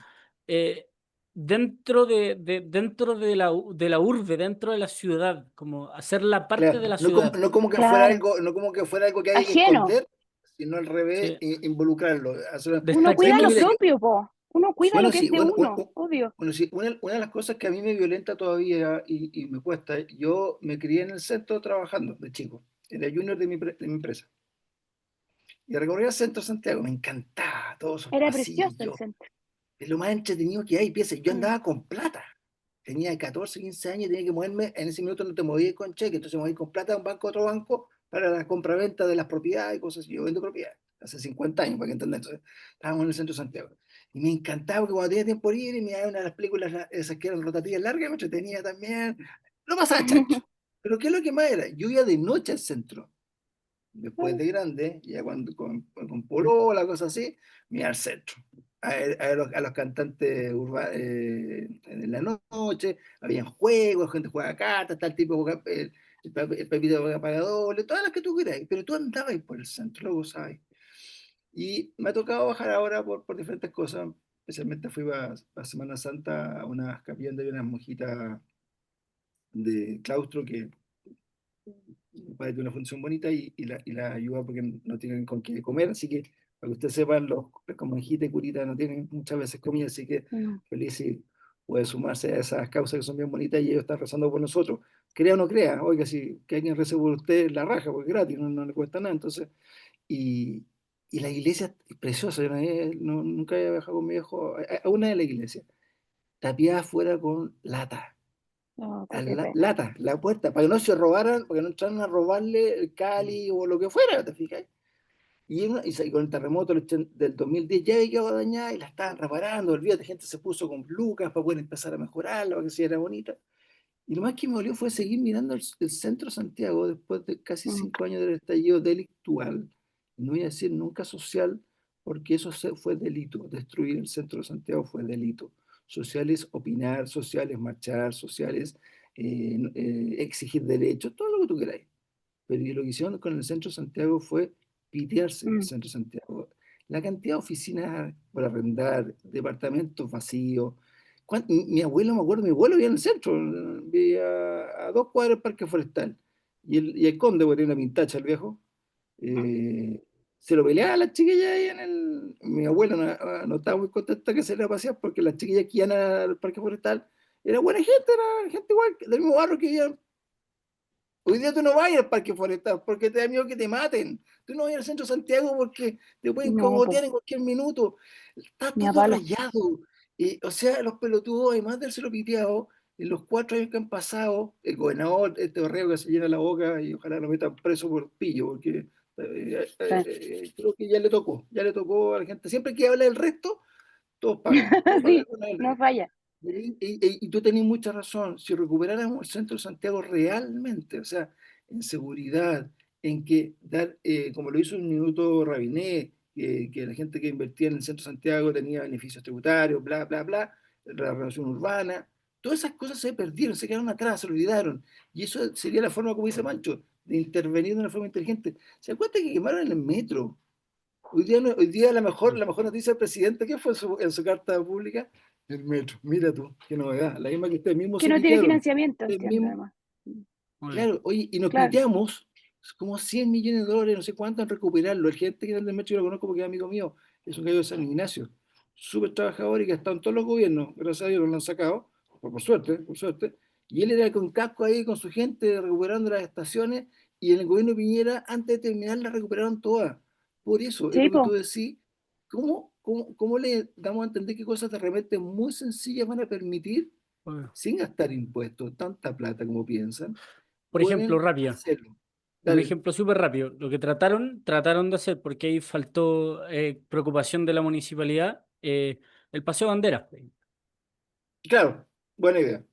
eh, dentro de la urbe, dentro de la ciudad, como hacerla parte Claro, de la ciudad. no como que fuera Claro. algo, no como que fuera algo que hay que Ajeno. esconder, sino al revés, Sí. involucrarlo. Uno ¿Sabes cuida qué? lo Destaquemos, Mira, propio, po. Uno cuida lo bueno, que es sí, de uno, obvio. bueno, sí, una de las cosas que a mí me violenta todavía y me cuesta, yo me crié en el centro trabajando de chico, era junior de mi empresa. Y recorría el centro de Santiago, me encantaba, todos esos Era precioso el pasillos, centro. es lo más entretenido que hay, piensa, yo Mm. andaba con plata. Tenía 14, 15 años, tenía que moverme, en ese minuto no te movías con cheque, entonces me moví con plata de un banco a otro banco para la compra-venta de las propiedades y cosas así. Yo vendo propiedades, hace 50 años, para que entendan. Entonces, estábamos en el centro de Santiago. Y me encantaba porque cuando tenía tiempo libre, me daba una de las películas esas que eran rotativas largas, me entretenía también. Lo pasaba chancho. Pero ¿qué es lo que más era? Yo iba de noche al centro después de grande, ya cuando con polola, cosas así, me iba al centro. A los cantantes urbanos en la noche, habían juegos, gente jugaba cartas, tal tipo, el Pepito de Pagadores, todas las que tú quieras, pero tú andabas ahí por el centro, lo gozabas. Y me ha tocado bajar ahora por diferentes cosas, especialmente fui para Semana Santa a unas capillas donde había unas monjitas de claustro que para tener una función bonita y la ayuda porque no tienen con qué comer, así que para que ustedes sepan, los monjitas y curitas no tienen muchas veces comida, así que No, feliz si puede sumarse a esas causas que son bien bonitas y ellos están rezando por nosotros. Crea o no crea, oiga, si que alguien rece por usted, la raja, porque es gratis, no le cuesta nada, entonces, y, y la iglesia es preciosa, yo nunca había viajado con mi viejo a una de las iglesias, tapiada afuera con lata no, a qué la, pena. lata, la puerta, para que no se robaran, para que no entraran a robarle el Cali o lo que fuera, ¿te fijas? Y con el terremoto del 2010 ya había quedado dañada y la estaban reparando, olvídate, gente se puso con lucas para poder empezar a mejorarla, para que se viera bonita. Y lo más que me dolió fue seguir mirando el centro de Santiago después de casi Mm, 5 años del estallido delictual. No voy a decir nunca social, porque eso fue delito. Destruir el centro de Santiago fue delito. Social es opinar, social es marchar, social es exigir derechos, todo lo que tú queráis. Pero lo que hicieron con el centro de Santiago fue pitearse el mm, centro de Santiago. La cantidad de oficinas por arrendar, departamentos vacíos. Mi abuelo, me acuerdo, mi abuelo vivía en el centro, vivía a 2 cuadras del Parque Forestal. Y el conde, porque tenía una pintacha el viejo, eh, se lo peleaba a las chiquillas ahí en el. Mi abuelo no estaba muy contenta que se le pasear porque las chiquillas que iban al Parque Forestal era buena gente, era gente igual, del mismo barrio que vivían. Hoy día tú no vayas al Parque Forestal porque te da miedo que te maten. Tú no vayas al centro de Santiago porque te pueden no, cogotear po, en cualquier minuto. Está ni a todo palo. rayado. O sea, los pelotudos, además de haberse piteado, en los 4 años que han pasado, el gobernador, este borrego que se llena la boca y ojalá lo metan preso por pillo, porque Sí. creo que ya le tocó a la gente. Siempre que habla del resto, todos pagan, todos pagan Sí, alguna vez. no falla. Y tú tenés mucha razón, si recuperáramos el centro de Santiago realmente, o sea, en seguridad, en que dar, como lo hizo en un minuto Rabinet, que la gente que invertía en el centro de Santiago tenía beneficios tributarios, bla, bla, bla, la relación urbana, todas esas cosas se perdieron, se quedaron atrás, se olvidaron. Y eso sería la forma, como dice Mancho, de intervenir de una forma inteligente. ¿Se acuerdan que quemaron el metro? Hoy día, hoy día la mejor noticia del presidente, ¿qué fue en su carta pública? El metro. Mira tú, qué novedad. La misma que ustedes mismos Que se no tiene pitearon. financiamiento, Ustedes entiendo, mismos, además. Mm, Muy bien. claro, oye, y nos claro, piteamos como $100 millones, no sé cuánto, en recuperarlo. El gerente general del metro yo lo conozco porque es amigo mío, es un gallo de San Ignacio. Súper trabajador y que ha estado en todos los gobiernos. Gracias a Dios lo han sacado, por suerte, por suerte. Y él era con casco ahí con su gente recuperando las estaciones y en el gobierno de Piñera, antes de terminar, las recuperaron todas. Por eso, es sí, lo que tú po, decís. ¿Cómo le damos a entender qué cosas de repente muy sencillas van a permitir, Muy bien. sin gastar impuestos, tanta plata como piensan, Por ejemplo, pueden rápido, hacerlo? un Dale. ejemplo súper rápido. Lo que trataron de hacer, porque ahí faltó preocupación de la municipalidad, el Paseo Banderas. Claro, buena idea.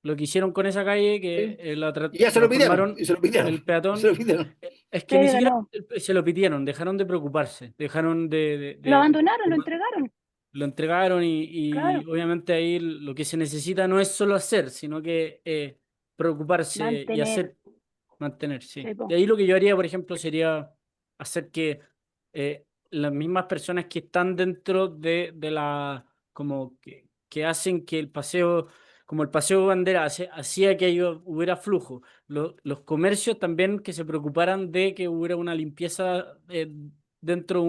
Lo que hicieron con esa calle, que ¿Sí? Y ya se lo pidieron, y transformaron se lo pidieron, el y se peatón, lo pidieron. es sí, que ni de siquiera nuevo. se lo pidieron, dejaron de preocuparse, dejaron Lo abandonaron, lo de- entregaron, lo entregaron y claro, obviamente ahí lo que se necesita no es solo hacer, sino que preocuparse y mantener, hacer, mantener, sí, sí. De po. ahí lo que yo haría, por ejemplo, sería hacer que las mismas personas que están dentro de la, como que hacen que el paseo, como el paseo bandera hacía que hubiera flujo, los comercios también que se preocuparan de que hubiera una limpieza dentro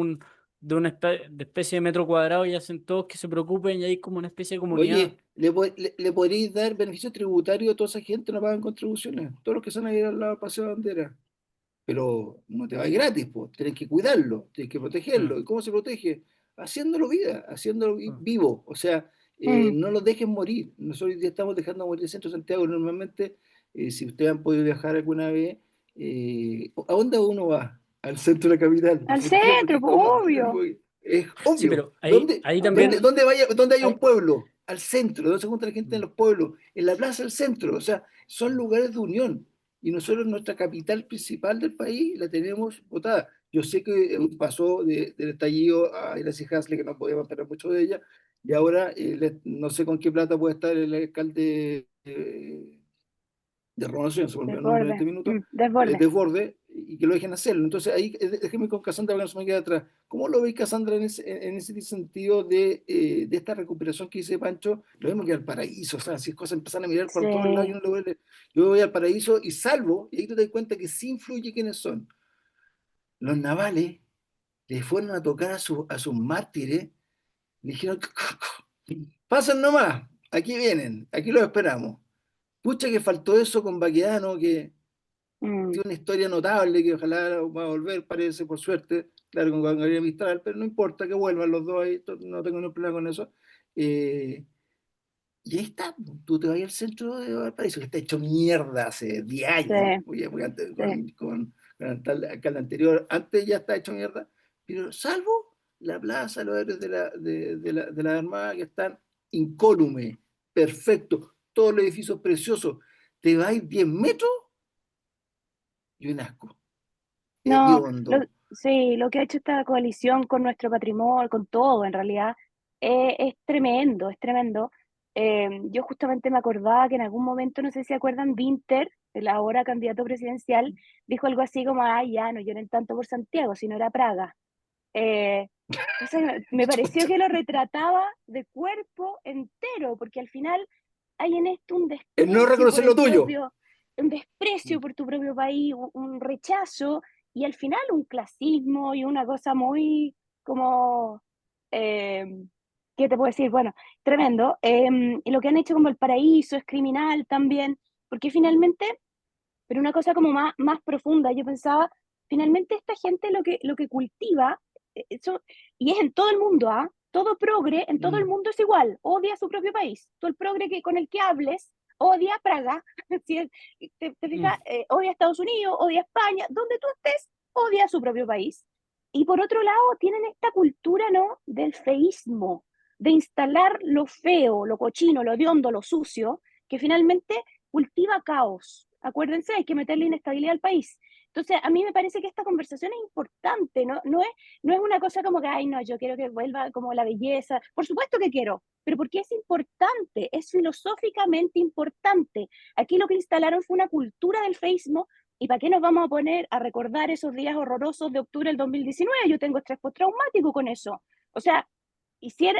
de una de especie de metro cuadrado y hacen todos que se preocupen y hay como una especie de comunidad. Oye, ¿le podréis dar beneficios tributarios a toda esa gente? No pagan contribuciones. Todos los que son ahí al lado del Paseo de Bandera. pero no te va gratis, pues, tienes que cuidarlo, tienes que Mm, protegerlo. ¿Y cómo se protege? Haciéndolo vida, haciéndolo mm, vivo, o sea, Mm, no los dejes morir. Nosotros ya estamos dejando morir el centro de Santiago. Normalmente, si ustedes han podido viajar alguna vez, ¿a dónde uno va? Al centro de la capital. al ¿Por qué? Porque centro, es pues, como, obvio. es sí, obvio. pero ahí también, ¿Dónde hay un hay- pueblo? Al centro. ¿Dónde se junta la gente en mm, los pueblos? En la plaza del centro. O sea, son lugares de unión. Y nosotros nuestra capital principal del país la tenemos votada. Yo sé que pasó del estallido a Gracie Hasle, que no podíamos esperar mucho de ella, y ahora no sé con qué plata puede estar el alcalde de Renovación, se me olvidó el nombre en este Desborde, minuto, desborde. Desborde, y que lo dejen hacerlo. Entonces ahí déjeme con Cassandra, que no se me queda atrás. ¿Cómo lo veis, Cassandra, en ese sentido de esta recuperación que dice Pancho? Lo vemos que al paraíso, o sea, si es cosa empezar a mirar Sí, por todos lados, yo voy al paraíso y salvo, y ahí te das cuenta que sí influye quiénes son. Los navales le fueron a tocar a sus mártires, le dijeron, pasen nomás, aquí vienen, aquí los esperamos. Pucha que faltó eso con Baquedano, que mm, tiene una historia notable, que ojalá va a volver, parece, por suerte, claro, con Gabriel Mistral, pero no importa que vuelvan los dos ahí, no tengo ningún problema con eso. Eh, y ahí está, tú te vas al centro de Valparaíso, que está hecho mierda hace 10 sí, años, oye, porque antes, sí. con el alcalde anterior, antes ya está hecho mierda, pero salvo la plaza, los héroes de la Armada, que están incólumes, perfectos, todos los edificios preciosos, te vas 10 metros y un asco, No, hediondo. sí, lo que ha hecho esta coalición con nuestro patrimonio, con todo en realidad, es tremendo, es tremendo. Yo justamente me acordaba que en algún momento, no sé si se acuerdan, Winter, el ahora candidato presidencial, dijo algo así como, ay, ya, no lloren tanto por Santiago, sino era Praga. Eh, entonces me pareció que lo retrataba de cuerpo entero, porque al final hay en esto un El no desprecio por reconocer lo el tuyo. propio, un desprecio por tu propio país, un rechazo, y al final un clasismo y una cosa muy como, eh, ¿qué te puedo decir? Bueno, tremendo. Y lo que han hecho como el paraíso es criminal también, porque finalmente, pero una cosa como más profunda, yo pensaba, finalmente esta gente lo que cultiva, eso, y es en todo el mundo, ¿ah? Todo progre en todo el Mm. mundo es igual, odia su propio país. Todo el progre con el que hables odia Praga, si te mm, fijas, odia Estados Unidos, odia España, donde tú estés, odia su propio país. Y por otro lado, tienen esta cultura, ¿no? Del feísmo, de instalar lo feo, lo cochino, lo hediondo, lo sucio, que finalmente cultiva caos. Acuérdense, hay que meterle inestabilidad al país. Entonces, a mí me parece que esta conversación es importante, no es una cosa como que, ay, no, yo quiero que vuelva como la belleza. Por supuesto que quiero, pero porque es importante, es filosóficamente importante. Aquí lo que instalaron fue una cultura del feísmo. ¿Y para qué nos vamos a poner a recordar esos días horrorosos de octubre del 2019? Yo tengo estrés postraumático con eso. O sea,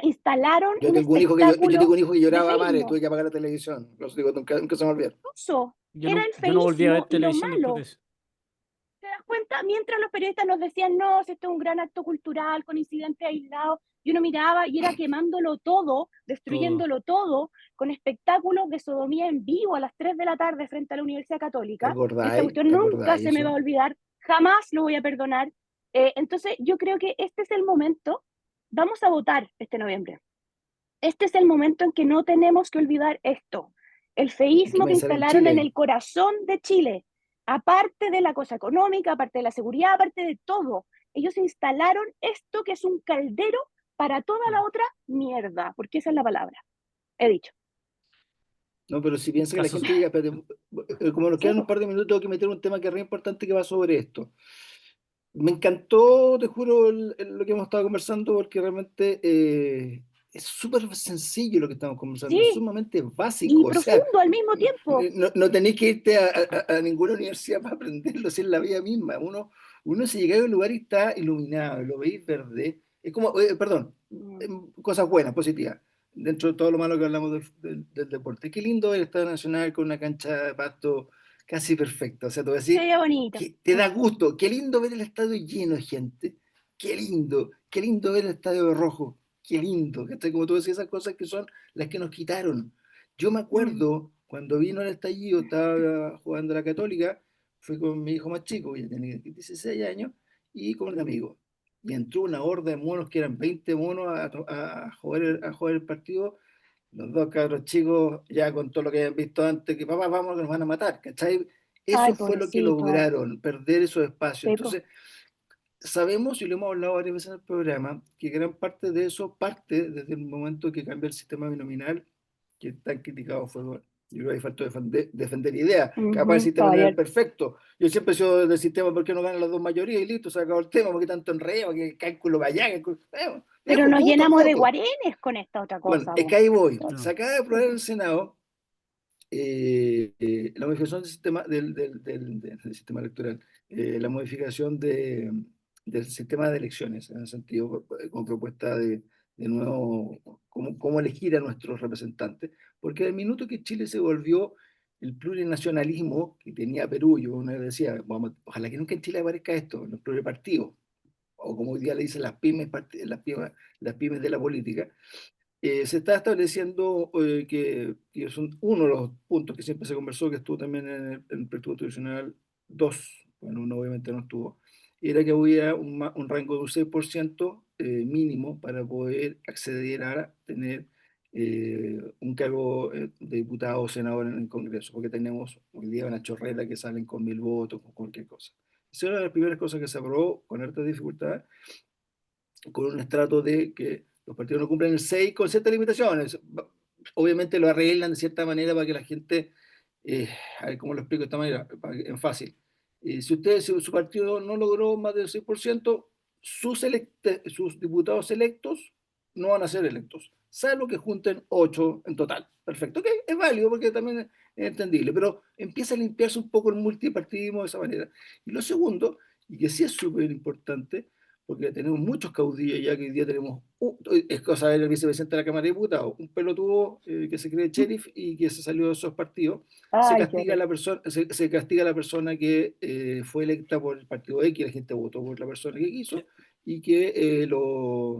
instalaron un Yo tengo espectáculo un hijo que de lloraba a mares, feísmo. tuve que apagar la televisión. Lo digo, nunca se me olvidó. Incluso yo era no, el yo no volví a ver feísmo y lo televisión después de malo. eso. ¿Te das cuenta? Mientras los periodistas nos decían, no, si esto es un gran acto cultural con incidentes aislados, y uno miraba y era quemándolo todo, Todo. destruyéndolo todo, con espectáculos de sodomía en vivo a las 3 de la tarde frente a la Universidad ¿Te Católica. Esta acordáis? cuestión ¿Te nunca acordáis se me va a eso? olvidar, jamás lo voy a perdonar. Entonces, yo creo que este es el momento, vamos a votar este noviembre. Este es el momento en que no tenemos que olvidar esto, el Hay que feísmo que pensar en instalaron en Chile. el corazón de Chile, aparte de la cosa económica, aparte de la seguridad, aparte de todo. Ellos instalaron esto que es un caldero para toda la Mm. otra mierda, porque esa es la palabra, he dicho. No, pero si piensa que la Casos. gente llega, espérate, como nos Sí, quedan un pues. par de minutos, tengo que meter un tema que es re importante que va sobre esto. Me encantó, te juro, lo que hemos estado conversando porque realmente es súper sencillo lo que estamos conversando, es Sí, sumamente y básico, o sea, profundo al mismo tiempo. no tenéis que irte a ninguna universidad para aprenderlo, si es la vida misma. Uno se llega a un lugar y está iluminado, y lo veis verde, es como, perdón, Mm, cosas buenas, positivas, dentro de todo lo malo que hablamos del deporte. Qué lindo el Estadio Nacional con una cancha de pasto casi perfecta, o sea, te voy a se decir veía bonito. que te da gusto, qué lindo ver el estadio lleno de gente, qué lindo ver el estadio de rojo, qué lindo, ¿cachai? Como tú decías, esas cosas que son las que nos quitaron. Yo me Mm, acuerdo cuando vino el estallido, estaba jugando la Católica, fui con mi hijo más chico, que tenía 16 años, y con un amigo. Y entró una horda de monos que eran 20 monos a jugar el partido. Los dos cabros chicos, ya con todo lo que habían visto antes, que papá, vamos, que nos van a matar, ¿cachai? Ay, Eso fue lo que pobrecito. lograron, perder esos espacios. Sí, po. Entonces, sabemos, y lo hemos hablado varias veces en el programa, que gran parte de eso parte desde el momento que cambia el sistema binominal, que tan criticado fue. Bueno, yo creo que ahí faltó defender ideas. Capaz el Ujú, sistema no era el caballero. perfecto. Yo siempre he sido del sistema, ¿por qué no ganan las dos mayorías? Y listo, se acabó el tema, porque tanto enredo, que cálculo para allá, Pero viejo nos puto el llenamos de voto. guarenes con esta otra Bueno, cosa, es que po. ahí voy. Se No. acaba de Sí, aprobar en po. el Senado la modificación del sistema, del sistema electoral, la modificación del sistema de elecciones, en el sentido, con propuesta de nuevo, cómo elegir a nuestros representantes, porque al minuto que Chile se volvió el plurinacionalismo que tenía Perú, yo una vez decía, vamos, ojalá que nunca en Chile aparezca esto, los pluripartidos, o como hoy día le dicen las pymes de la política, se está estableciendo que son uno de los puntos que siempre se conversó, que estuvo también en el proyecto constitucional 2, bueno, uno obviamente no estuvo, era que hubiera un rango de un 6% mínimo para poder acceder a tener un cargo de diputado o senador en el Congreso, porque tenemos hoy día una chorrera que salen con 1000 votos, con cualquier cosa. Esa era una de las primeras cosas que se aprobó con harta dificultad, con un estrato de que los partidos no cumplen el 6 con ciertas limitaciones. Obviamente lo arreglan de cierta manera para que la gente, a ver cómo lo explico de esta manera, en fácil. Si su partido no logró más del 6%, sus diputados electos no van a ser electos, salvo que junten 8 en total. Perfecto, ok, es válido porque también es entendible, pero empieza a limpiarse un poco el multipartidismo de esa manera. Y lo segundo, y que sí es súper importante, porque tenemos muchos caudillos ya que hoy día tenemos, es cosa del vicepresidente de la Cámara de Diputados, un pelotudo que se cree sheriff y que se salió de esos partidos. Se Ay, qué castiga a horrible. la persona, se castiga a la persona que fue electa por el partido X, la gente votó por la persona que quiso, y que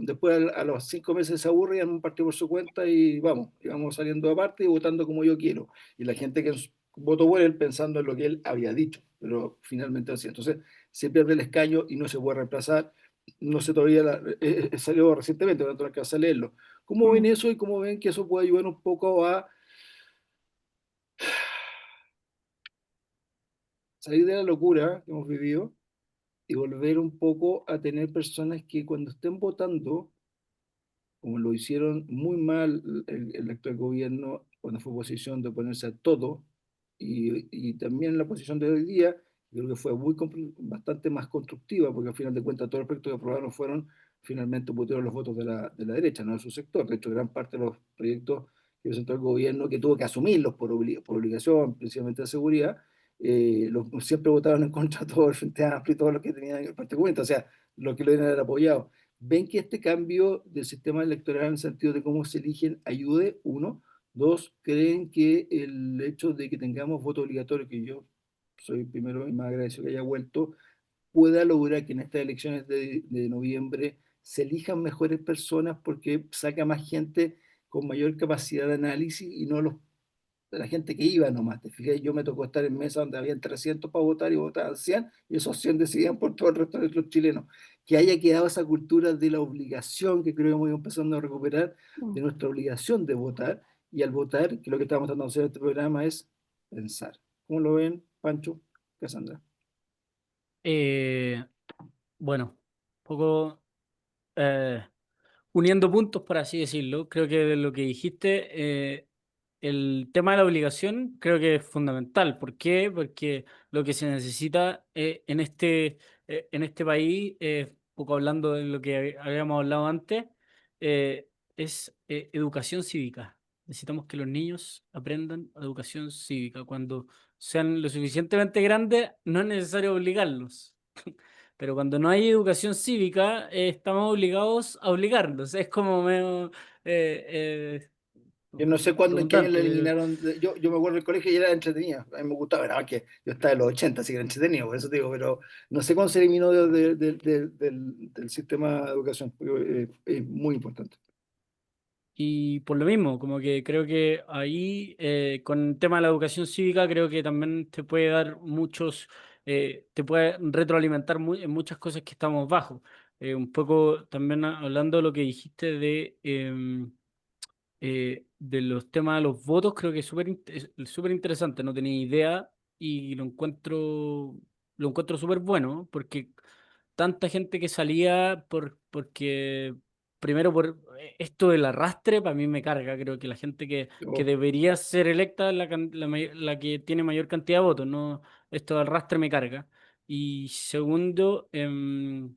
después a los 5 meses se aburre y en un partido por su cuenta y vamos saliendo aparte y votando como yo quiero. Y la gente que votó por él pensando en lo que él había dicho, pero finalmente así. Entonces se pierde el escaño y no se puede reemplazar. No sé todavía, salió recientemente, no tengo que a leerlo. ¿Cómo ven Mm. eso y cómo ven que eso puede ayudar un poco a salir de la locura que hemos vivido y volver un poco a tener personas que cuando estén votando, como lo hicieron muy mal el actual gobierno cuando fue oposición de oponerse a todo, y también la posición de hoy día, yo creo que fue bastante más constructiva, porque al final de cuentas todos los proyectos que aprobaron fueron finalmente obtuvieron los votos de la derecha, no de su sector. De hecho, gran parte de los proyectos que presentó el gobierno, que tuvo que asumirlos por obligación, principalmente de seguridad, siempre votaron en contra de todo el Frente Amplio y todo lo que tenían el Partido Comunista, o sea, lo que lo iban a haber apoyado. ¿Ven que este cambio del sistema electoral en el sentido de cómo se eligen ayude? Uno. Dos, ¿creen que el hecho de que tengamos voto obligatorio, que yo soy primero y más agradecido que haya vuelto, pueda lograr que en estas elecciones de noviembre se elijan mejores personas porque saca más gente con mayor capacidad de análisis y no la gente que iba nomás? ¿Te fijas? Yo me tocó estar en mesa donde habían 300 para votar y votaban 100 y esos 100 decidían por todo el resto de los chilenos. Que haya quedado esa cultura de la obligación que creo que hemos ido empezando a recuperar, Mm. de nuestra obligación de votar, y al votar, que lo que estamos tratando de hacer en este programa es pensar. ¿Cómo lo ven, Pancho, Cassandra? Eh, bueno, un poco eh, uniendo puntos, por así decirlo, creo que de lo que dijiste, el tema de la obligación creo que es fundamental. ¿Por qué? Porque lo que se necesita en este país, poco hablando de lo que habíamos hablado antes, es educación cívica. Necesitamos que los niños aprendan educación cívica. Cuando sean lo suficientemente grandes, no es necesario obligarlos. Pero cuando no hay educación cívica, estamos obligados a obligarlos. Es como medio Yo no sé cuándo, en qué año la redundante, pero... eliminaron. Yo me acuerdo del colegio y era entretenida. A mí me gustaba, era que yo estaba en los 80, así que era entretenido, por eso te digo, pero no sé cuándo se eliminó del sistema de educación, pero, es muy importante. Y por lo mismo, como que creo que ahí, con el tema de la educación cívica, creo que también te puede dar muchos te puede retroalimentar en muchas cosas que estamos bajo. Un poco también hablando de lo que dijiste de los temas de los votos, creo que es súper interesante, no tenía idea y lo encuentro súper bueno, porque tanta gente que salía porque, primero por esto del arrastre, para mí me carga, creo que la gente que Oh, debería ser electa es la que tiene mayor cantidad de votos, no, esto del arrastre me carga. Y segundo, eso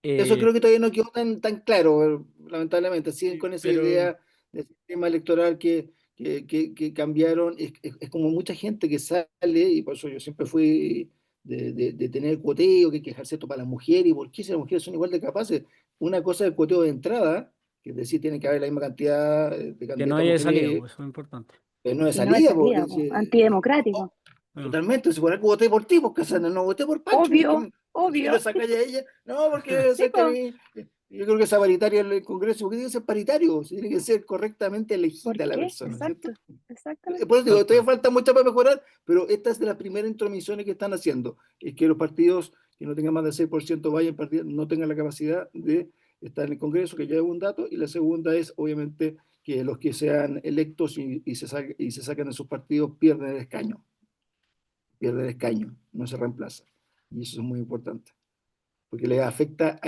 eh, creo que todavía no quedó tan claro, lamentablemente. Siguen sí, con esa pero idea del sistema electoral que cambiaron. Es como mucha gente que sale, y por eso yo siempre fui de tener cuoteo, que quejarse esto para las mujeres, y por qué si las mujeres son igual de capaces. Una cosa es el cuoteo de entrada, que es decir, tiene que haber la misma cantidad de que no candidatas haya salida, mujeres, pues, eso es importante. pero no de Y no de salida, salida, porque po, antidemocrático. Ah, totalmente, si por algo voté por ti, pues Casana, no voté por Pancho, Obvio, porque lo obvio. sacáis a ella, no, porque Sí, sé que a po, mí, yo creo que esa paritaria en el Congreso, porque tiene que ser paritario, tiene que ser correctamente ¿por elegida la qué? persona, ¿cierto? Exacto, exactamente. Por eso digo, tal todavía cual. falta mucho para mejorar, pero esta es de las primeras intromisiones que están haciendo, es que los partidos que no tengan más del 6% vayan partidos, no tengan la capacidad de estar en el Congreso, que ya es un dato, y la segunda es, obviamente, que los que sean electos y se saquen de sus partidos pierde el escaño, no se reemplaza. Y eso es muy importante, porque les afecta,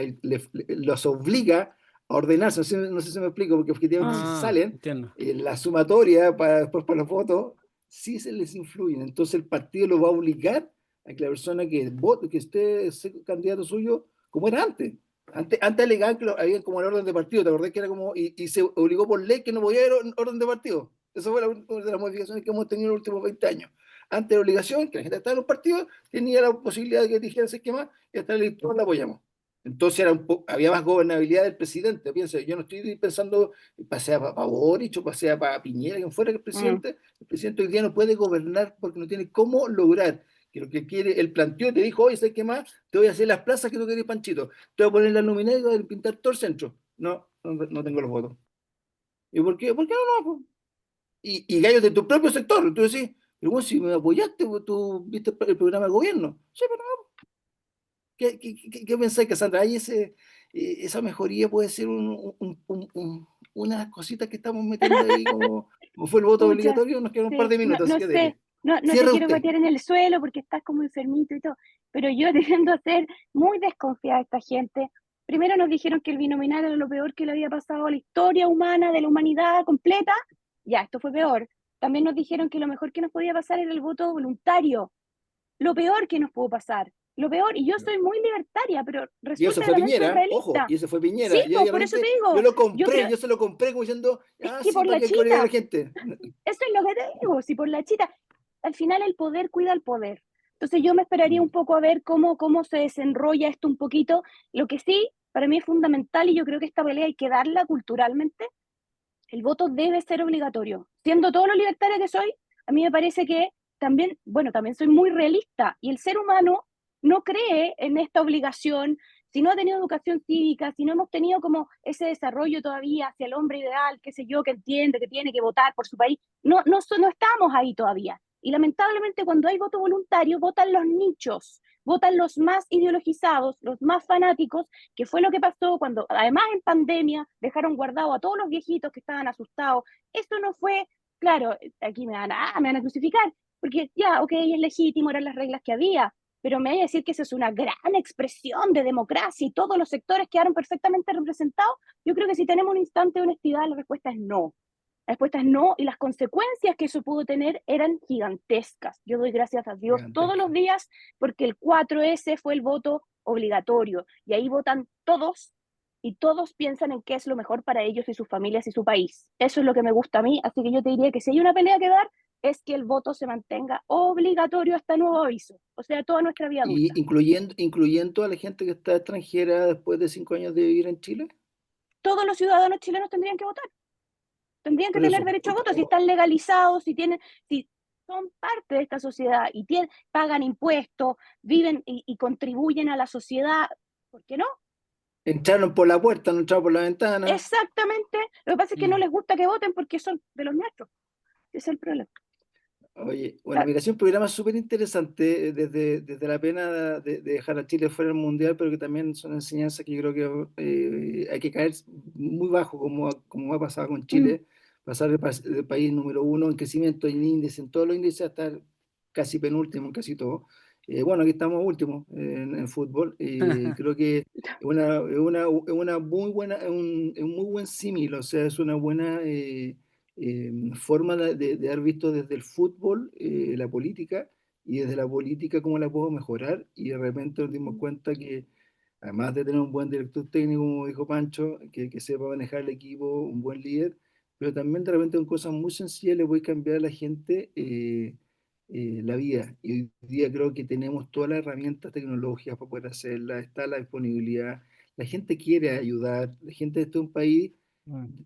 los obliga a ordenarse. No sé si me explico, porque objetivamente si Ah, salen, entiendo. la sumatoria para después para los votos, sí se les influye. Entonces el partido lo va a obligar a que la persona que vote, que esté ese candidato suyo, como era antes. Antes alegaban que había como el orden de partido, ¿te acordás que era como, y se obligó por ley que no podía haber orden de partido? Esa fue una de las modificaciones que hemos tenido en los últimos 20 años. Antes la obligación, que la gente estaba en los partidos, tenía la posibilidad de que dijera, ¿sabes qué más? Y hasta el elector la apoyamos. Entonces había más gobernabilidad del presidente. Piensa, yo no estoy pensando, pasea para Boric o pasea para Piñera, quien fuera Mm, el presidente hoy día no puede gobernar porque no tiene cómo lograr que lo que quiere, él planteó, te dijo, oye, ¿sabes qué más? Te voy a hacer las plazas que tú querés, Panchito. Te voy a poner la luminaria y voy a pintar todo el centro. No tengo los votos. ¿Y por qué? ¿Por qué no? No? Y gallos de tu propio sector. Tú decís, pero bueno, si me apoyaste, pues, tú viste el programa de gobierno. Sí, pero no. ¿Qué pensáis, Cassandra? ¿Hay esa mejoría puede ser unas cositas que estamos metiendo ahí como fue el voto pucha, obligatorio? Nos quedan un par sí, de no, minutos, así no que sé, dele. no te Cierra quiero usted. patear en el suelo porque estás como enfermito y todo, pero yo tiendo a ser muy desconfiada de esta gente. Primero nos dijeron que el binominal era lo peor que le había pasado a la historia humana, de la humanidad completa. Ya, esto fue peor. También nos dijeron que lo mejor que nos podía pasar era el voto voluntario. Lo peor que nos pudo pasar. Lo peor, y yo soy muy libertaria, pero Y eso resulta que fue también soy Piñera, ojo, realista. y ese fue Sí, Piñera. Yo pues por eso te realmente, yo digo, lo yo compré, creo, yo se lo compré como diciendo, es ah, que sí, por para la que hay que obligar a la chita, gente. eso es lo que te digo, si por la chita, al final el poder cuida al poder. Entonces yo me esperaría un poco a ver cómo se desenrolla esto un poquito. Lo que sí, para mí es fundamental y yo creo que esta pelea hay que darla culturalmente, el voto debe ser obligatorio. Siendo todo lo libertaria que soy, a mí me parece que también, bueno, también soy muy realista y el ser humano no cree en esta obligación, si no ha tenido educación cívica, si no hemos tenido como ese desarrollo todavía hacia el hombre ideal, qué sé yo, que entiende que tiene que votar por su país, no estamos ahí todavía. Y lamentablemente cuando hay voto voluntario, votan los nichos, votan los más ideologizados, los más fanáticos, que fue lo que pasó cuando, además en pandemia, dejaron guardado a todos los viejitos que estaban asustados. Esto no fue, claro, aquí me van a crucificar, porque ya, ok, es legítimo, eran las reglas que había, pero me voy a decir que esa es una gran expresión de democracia y todos los sectores quedaron perfectamente representados. Yo creo que si tenemos un instante de honestidad, la respuesta es no. La respuesta es no, y las consecuencias que eso pudo tener eran gigantescas. Yo doy gracias a Dios todos los Gigantesca. días porque el 4S fue el voto obligatorio y ahí votan todos y todos piensan en qué es lo mejor para ellos y sus familias y su país. Eso es lo que me gusta a mí, así que yo te diría que si hay una pelea que dar es que el voto se mantenga obligatorio hasta nuevo aviso, o sea, toda nuestra vida Y adulta. incluyendo a la gente que está extranjera después de 5 años de vivir en Chile. Todos los ciudadanos chilenos tendrían que votar. Tendrían que Por tener eso, derecho a voto si están legalizados, si son parte de esta sociedad y pagan impuestos, viven y contribuyen a la sociedad, ¿por qué no? entraron por la puerta, no entraron por la ventana. Exactamente. Lo que pasa es que no Mm. les gusta que voten porque son de los nuestros. Ese es el problema. Oye, bueno, mira, es un programa súper interesante desde la pena de dejar a Chile fuera del Mundial, pero que también son enseñanzas que yo creo que hay que caer muy bajo, como ha pasado con Mm, Chile, pasar de país número uno en crecimiento, en índice, en todos los índices, hasta estar casi penúltimo en casi todo. Bueno, aquí estamos últimos en fútbol. Creo que es una muy buena, es un muy buen símil, o sea, es una buena forma de haber visto desde el fútbol la política y desde la política cómo la puedo mejorar y de repente nos dimos cuenta que además de tener un buen director técnico, como dijo Pancho, que sepa manejar el equipo, un buen líder, pero también de repente con cosas muy sencillas le voy a cambiar a la gente la vida. Y hoy día creo que tenemos todas las herramientas tecnológicas para poder hacerla, está la disponibilidad, la gente quiere ayudar, la gente de este un país Mm,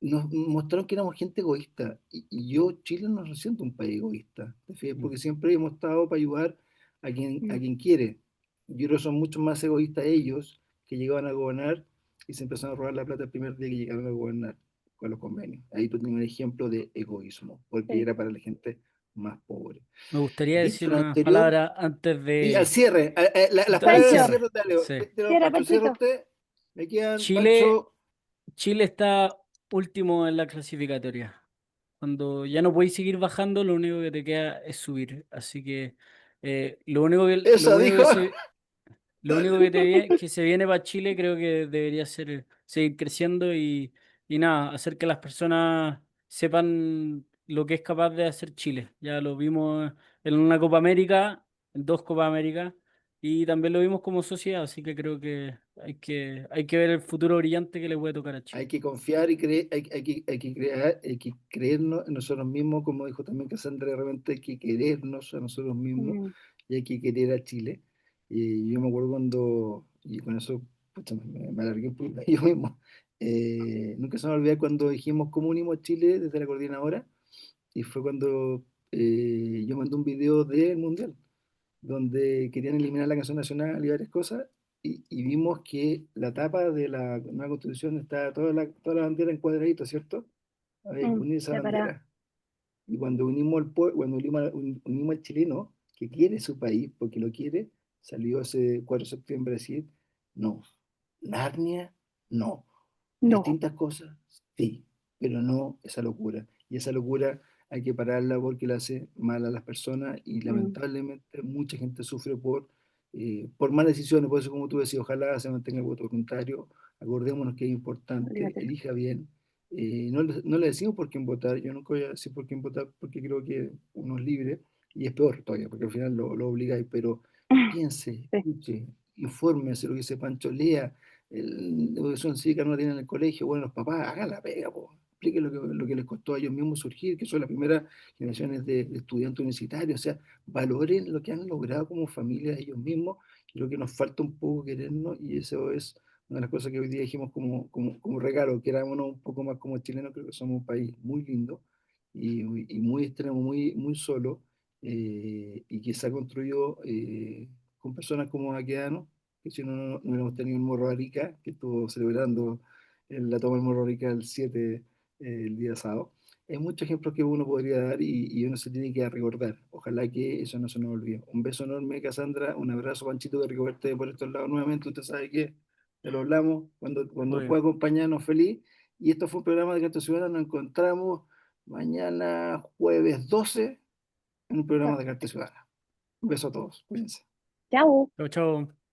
nos mostraron que éramos gente egoísta. Y yo, Chile, no lo siento un país egoísta, ¿te fijas? mm. Porque siempre hemos estado para ayudar a mm, quien quiere. Yo creo que son mucho más egoístas ellos que llegaban a gobernar y se empezaron a robar la plata el primer día que llegaron a gobernar con los convenios. Ahí tú tienes un ejemplo de egoísmo, porque sí. era para la gente más pobre. Me gustaría decir Dicho lo unas anterior, palabras antes y al de cierre, las al palabras de Pancho, cierre. cierre, dale, Sí. cierra, Pancho, cierra Panchito. usted. Me quedan, Chile, Pancho, Chile está último en la clasificatoria. Cuando ya no podéis seguir bajando, lo único que te queda es subir. Así que lo único eso dijo. lo único que se viene para Chile creo que debería ser seguir creciendo y nada, hacer que las personas sepan lo que es capaz de hacer Chile. Ya lo vimos en una Copa América, en dos Copas América, y también lo vimos como sociedad, así que creo que hay que ver el futuro brillante que le puede tocar a Chile. Hay que confiar y creer, hay que creernos en nosotros mismos, como dijo también Cassandra, de repente hay que querernos a nosotros mismos Mm, y hay que querer a Chile. Y yo me acuerdo cuando, y con eso pucha, me alargué un poquito yo mismo, nunca se me va a olvidar cuando dijimos cómo unimos a Chile desde la coordinadora, y fue cuando yo mandé un video del Mundial donde querían eliminar la canción nacional y varias cosas, y vimos que la tapa de la nueva constitución está toda la bandera en cuadraditos, ¿cierto? Había que unir esa separada. bandera. Y cuando cuando unimos al chileno, que quiere su país, porque lo quiere, salió ese 4 de septiembre a decir, no, Narnia, no. No. Distintas cosas, sí, pero no esa locura. Y esa locura hay que pararla porque le hace mal a las personas y Mm, lamentablemente mucha gente sufre por malas decisiones. Por eso, como tú decías, ojalá se mantenga el voto voluntario. Acordémonos que es importante, olvídate. elija bien. No le decimos por quién votar, yo nunca voy a decir por quién votar porque creo que uno es libre y es peor todavía porque al final lo obligáis, pero piense, Sí, escuche, infórmese lo que dice Pancho, lea la educación cívica no la tienen en el colegio, bueno, los papás hagan la pega, po. Expliquen lo que les costó a ellos mismos surgir, que son las primeras generaciones de estudiantes universitarios, o sea, valoren lo que han logrado como familia ellos mismos, creo que nos falta un poco querernos y eso es una de las cosas que hoy día dijimos como regalo, querámonos un poco más como chilenos, creo que somos un país muy lindo y muy extremo, muy solo, y que se ha construido con personas como Aquedano, que si no hubiéramos tenido el Morro Arica, que estuvo celebrando la toma del Morro Arica el 7, el día sábado. Hay muchos ejemplos que uno podría dar y uno se tiene que recordar. Ojalá que eso no se nos olvide. Un beso enorme, Cassandra. Un abrazo, Panchito, que recogerte por estos lados nuevamente. Usted sabe que te lo hablamos cuando Obvio. pueda acompañarnos feliz. Y esto fue un programa de Carta Ciudadana. Nos encontramos mañana jueves 12 en un programa de exacto. Carta Ciudadana. Un beso a todos. Cuídense. Chao. Chau, chau.